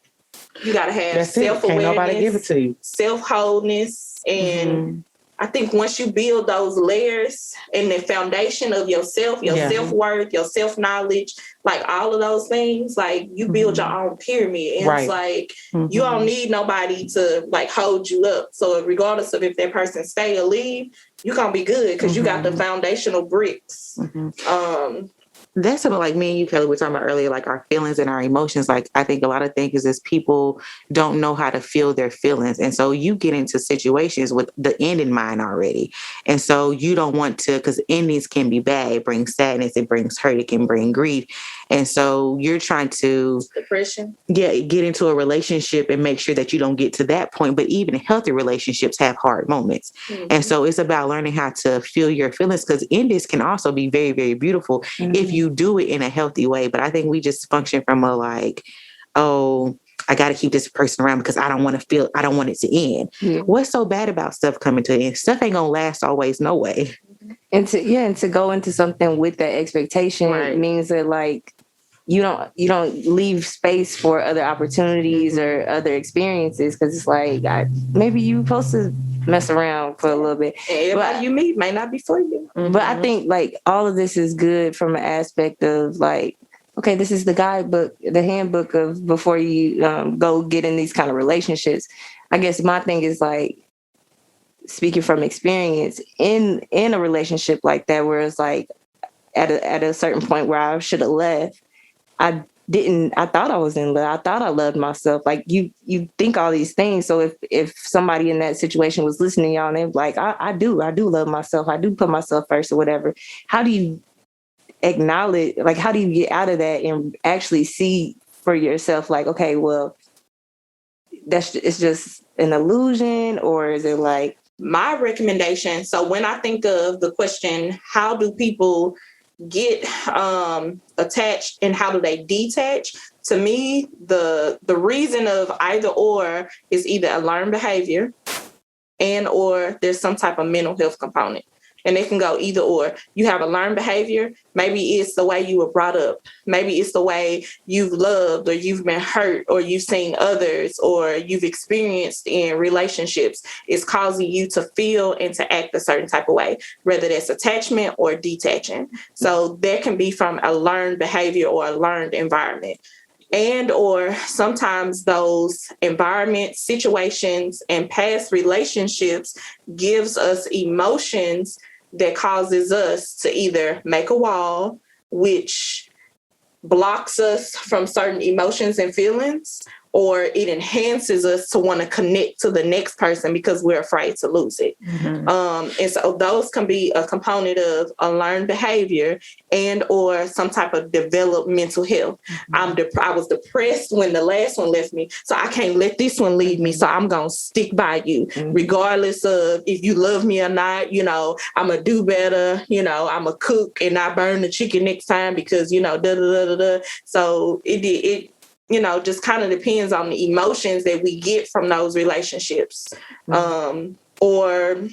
You got to have self-awareness. Can't nobody give it to you. Self-wholeness. And I think once you build those layers and the foundation of yourself, your self-worth, your self-knowledge, like all of those things, like you build your own pyramid. And it's like, you don't need nobody to like hold you up. So regardless of if that person stay or leave, you're going to be good because you got the foundational bricks. That's something like me and you, Kaylah, were talking about earlier, like our feelings and our emotions. Like, I think a lot of things is people don't know how to feel their feelings. And so you get into situations with the end in mind already. And so you don't want to, because endings can be bad. It brings sadness. It brings hurt. It can bring grief. And so you're trying to depression. Yeah, get into a relationship and make sure that you don't get to that point. But even healthy relationships have hard moments. And so it's about learning how to feel your feelings, because endings can also be very, very beautiful if you do it in a healthy way. But I think we just function from a like, oh, I got to keep this person around because I don't want it to end. What's so bad about stuff coming to an end? Stuff ain't gonna last always, no way. And to go into something with that expectation means that like you don't leave space for other opportunities or other experiences, because it's like maybe you're supposed to mess around for a little bit. Everybody you meet may not be for you. But I think like all of this is good from an aspect of like, okay, this is the guidebook, the handbook of before you go get in these kind of relationships. I guess my thing is like, speaking from experience in a relationship like that, where it's like at a certain point where I should have left, I thought I was in love. I thought I loved myself. Like you think all these things. So if somebody in that situation was listening to y'all and they're like, I do love myself. I do put myself first or whatever. How do you acknowledge, like, how do you get out of that and actually see for yourself, like, okay, well, it's just an illusion, or is it like, my recommendation? So when I think of the question, how do people get attached and how do they detach? To me, the reason of either or is either a learned behavior and or there's some type of mental health component. And it can go either or. You have a learned behavior. Maybe it's the way you were brought up. Maybe it's the way you've loved or you've been hurt or you've seen others or you've experienced in relationships. It's causing you to feel and to act a certain type of way, whether that's attachment or detaching. So that can be from a learned behavior or a learned environment. And or sometimes those environments, situations, and past relationships gives us emotions that causes us to either make a wall, which blocks us from certain emotions and feelings, or it enhances us to want to connect to the next person because we're afraid to lose it. And so those can be a component of a learned behavior and or some type of developed mental health. I was depressed when the last one left me, so I can't let this one leave me, so I'm going to stick by you regardless of if you love me or not. You know, I'm going to do better. You know, I'm going to cook and not burn the chicken next time because, you know, da-da-da-da-da. So it you know, just kind of depends on the emotions that we get from those relationships. Or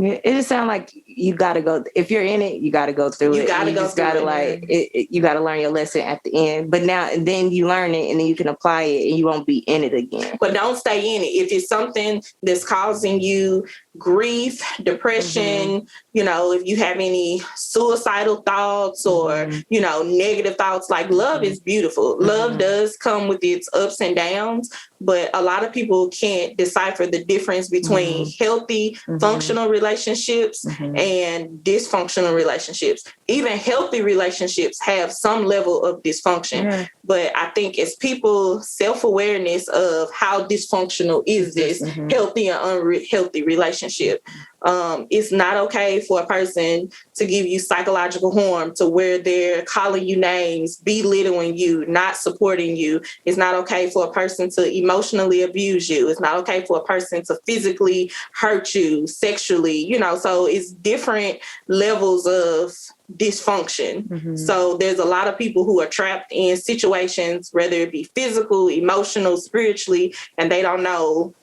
Yeah, it just sounds like you gotta go. If you're in it, you gotta go through it. You just gotta like you gotta learn your lesson at the end. But now and then you learn it, and then you can apply it, and you won't be in it again. But don't stay in it. If it's something that's causing you grief, depression, if you have any suicidal thoughts or, negative thoughts, like love is beautiful. Love does come with its ups and downs, but a lot of people can't decipher the difference between healthy, functional relationships and dysfunctional relationships. Even healthy relationships have some level of dysfunction. Yeah. But I think as people self-awareness of how dysfunctional is this healthy and unhealthy relationship. It's not okay for a person to give you psychological harm to where they're calling you names, belittling you, not supporting you. It's not okay for a person to emotionally abuse you. It's not okay for a person to physically hurt you, sexually, so it's different levels of dysfunction. So there's a lot of people who are trapped in situations, whether it be physical, emotional, spiritually, and they don't know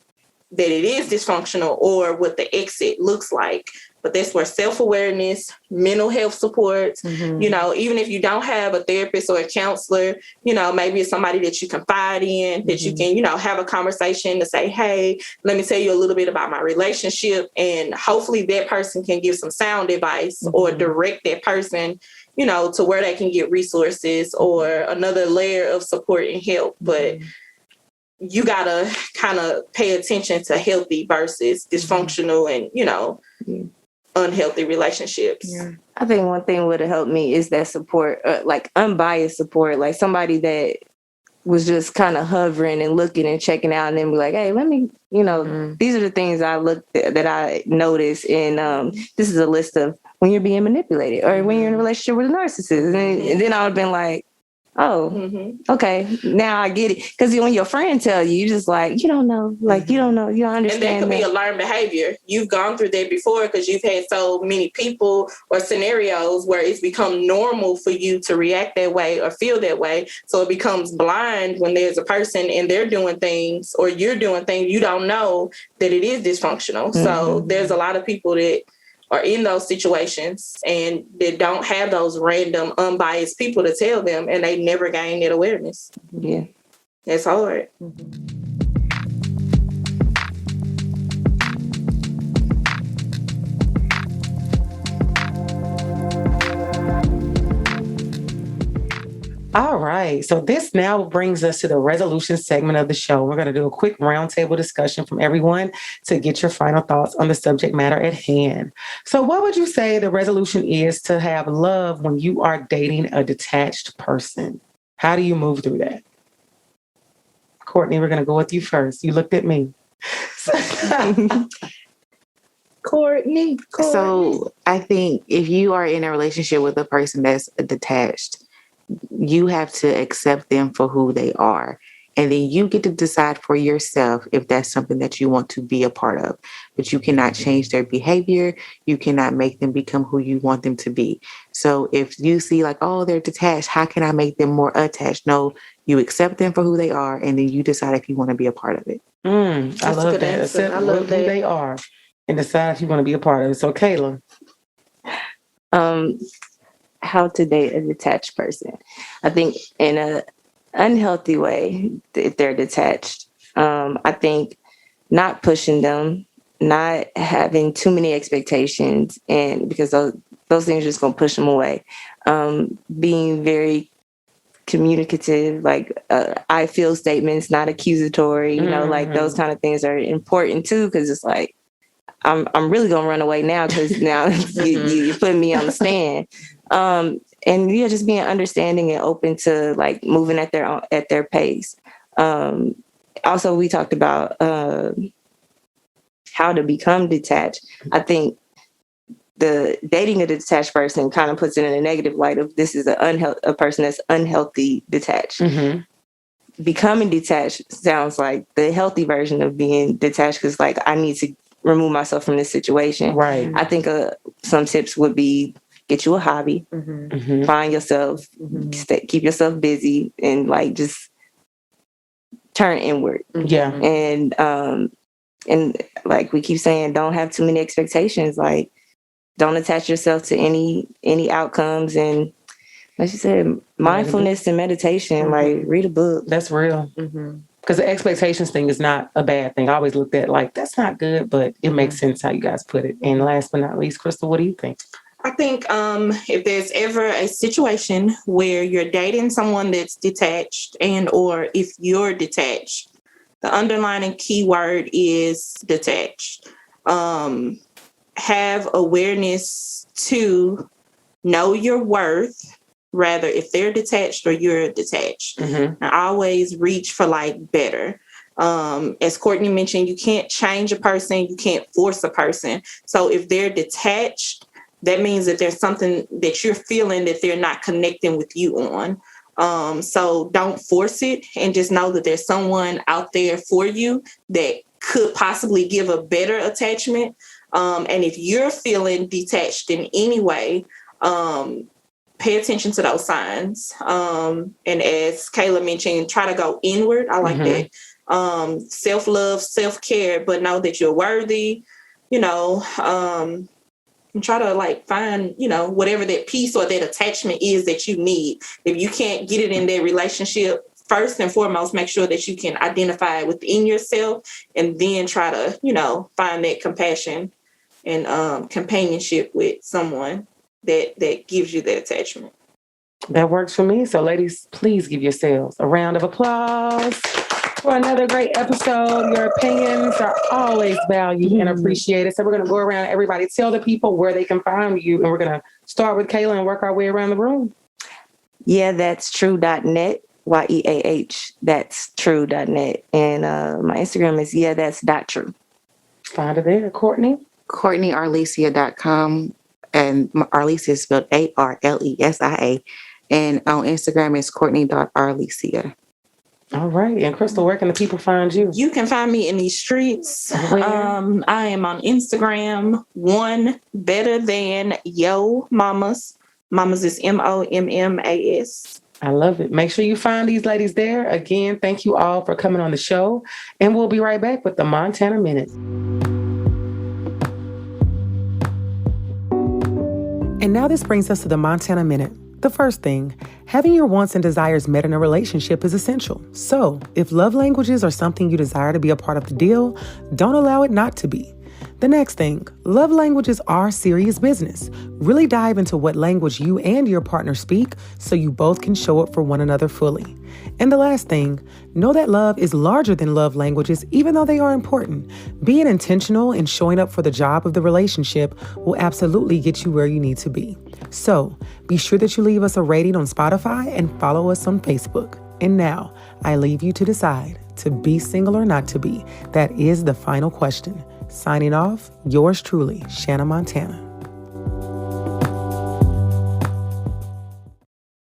that it is dysfunctional or what the exit looks like. But that's where self-awareness, mental health support, even if you don't have a therapist or a counselor, maybe it's somebody that you confide in, that you can, have a conversation to say, hey, let me tell you a little bit about my relationship. And hopefully that person can give some sound advice or direct that person, to where they can get resources or another layer of support and help. But you gotta kind of pay attention to healthy versus dysfunctional and, unhealthy relationships. Yeah. I think one thing would have helped me is that support, like unbiased support, like somebody that was just kind of hovering and looking and checking out and then be like, hey, let me, these are the things that I noticed. And this is a list of when you're being manipulated or when you're in a relationship with a narcissist. And then I would have been like, oh, okay, now I get it. Because when your friend tell you, you just like, you don't know, like, you don't know, you don't understand. And that could be a learned behavior. You've gone through that before because you've had so many people or scenarios where it's become normal for you to react that way or feel that way. So it becomes blind when there's a person and they're doing things or you're doing things, you don't know that it is dysfunctional. So there's a lot of people that are in those situations and they don't have those random unbiased people to tell them and they never gain that awareness. Yeah. It's hard. All right. So this now brings us to the resolution segment of the show. We're going to do a quick roundtable discussion from everyone to get your final thoughts on the subject matter at hand. So what would you say the resolution is to have love when you are dating a detached person? How do you move through that? Courtney, we're going to go with you first. You looked at me. Courtney. So I think if you are in a relationship with a person that's detached, you have to accept them for who they are. And then you get to decide for yourself if that's something that you want to be a part of. But you cannot change their behavior. You cannot make them become who you want them to be. So if you see like, oh, they're detached, how can I make them more attached? No, you accept them for who they are, and then you decide if you want to be a part of it. I love that. Accept who they are and decide if you want to be a part of it. So Kaylah. How to date a detached person. I think in a unhealthy way, if they're detached, I think not pushing them, not having too many expectations, and because those things are just going to push them away. Being very communicative, like I feel statements, not accusatory, like those kind of things are important too, because it's like, I'm really gonna run away now because now you put me on the stand. And just being understanding and open to like moving at their pace. Also, we talked about how to become detached. I think the dating a detached person kind of puts it in a negative light of this is a person that's unhealthy detached. Becoming detached sounds like the healthy version of being detached because like I need to remove myself from this situation. Right. I think some tips would be get you a hobby, find yourself, keep yourself busy, and like just turn inward. Yeah. And and like we keep saying, don't have too many expectations. Like, don't attach yourself to any outcomes. And like you said, mindfulness and meditation, like read a book. That's real. Because the expectations thing is not a bad thing. I always looked at like, that's not good, but it makes sense how you guys put it. And last but not least, Krystal, what do you think? I think if there's ever a situation where you're dating someone that's detached and or if you're detached, the underlying key word is detached. Have awareness to know your worth, rather if they're detached or you're detached. And always reach for like better. As Courtney mentioned, you can't change a person, you can't force a person. So if they're detached, that means that there's something that you're feeling that they're not connecting with you on. So don't force it, and just know that there's someone out there for you that could possibly give a better attachment. And if you're feeling detached in any way, pay attention to those signs. And as Kaylah mentioned, try to go inward. I like that. Self-love, self-care, but know that you're worthy, and try to like find, whatever that piece or that attachment is that you need. If you can't get it in that relationship, first and foremost, make sure that you can identify it within yourself and then try to, find that compassion and companionship with someone that gives you that attachment. That works for me. So ladies, please give yourselves a round of applause for another great episode. Your opinions are always valued and appreciated. So we're going to go around, everybody tell the people where they can find you. And we're going to start with Kaylah and work our way around the room. Yeah, that's true.net, YEAH. That's true.net. And my Instagram is, that's .true. Find her there. Courtney? CourtneyArlesia.com. And Arlesia is spelled ARLESIA. And on Instagram is Courtney.Arlesia. All right. And Krystal, where can the people find you? You can find me in these streets. I am on Instagram, one better than Yo Mamas. Mamas is MOMMAS. I love it. Make sure you find these ladies there. Again, thank you all for coming on the show. And we'll be right back with the Montana Minute. And now this brings us to the Montana Minute. The first thing, having your wants and desires met in a relationship is essential. So, if love languages are something you desire to be a part of the deal, don't allow it not to be. The next thing, love languages are serious business. Really dive into what language you and your partner speak so you both can show up for one another fully. And the last thing, know that love is larger than love languages, even though they are important. Being intentional and showing up for the job of the relationship will absolutely get you where you need to be. So, be sure that you leave us a rating on Spotify and follow us on Facebook. And now, I leave you to decide, to be single or not to be. That is the final question. Signing off, yours truly, Shanna Montana.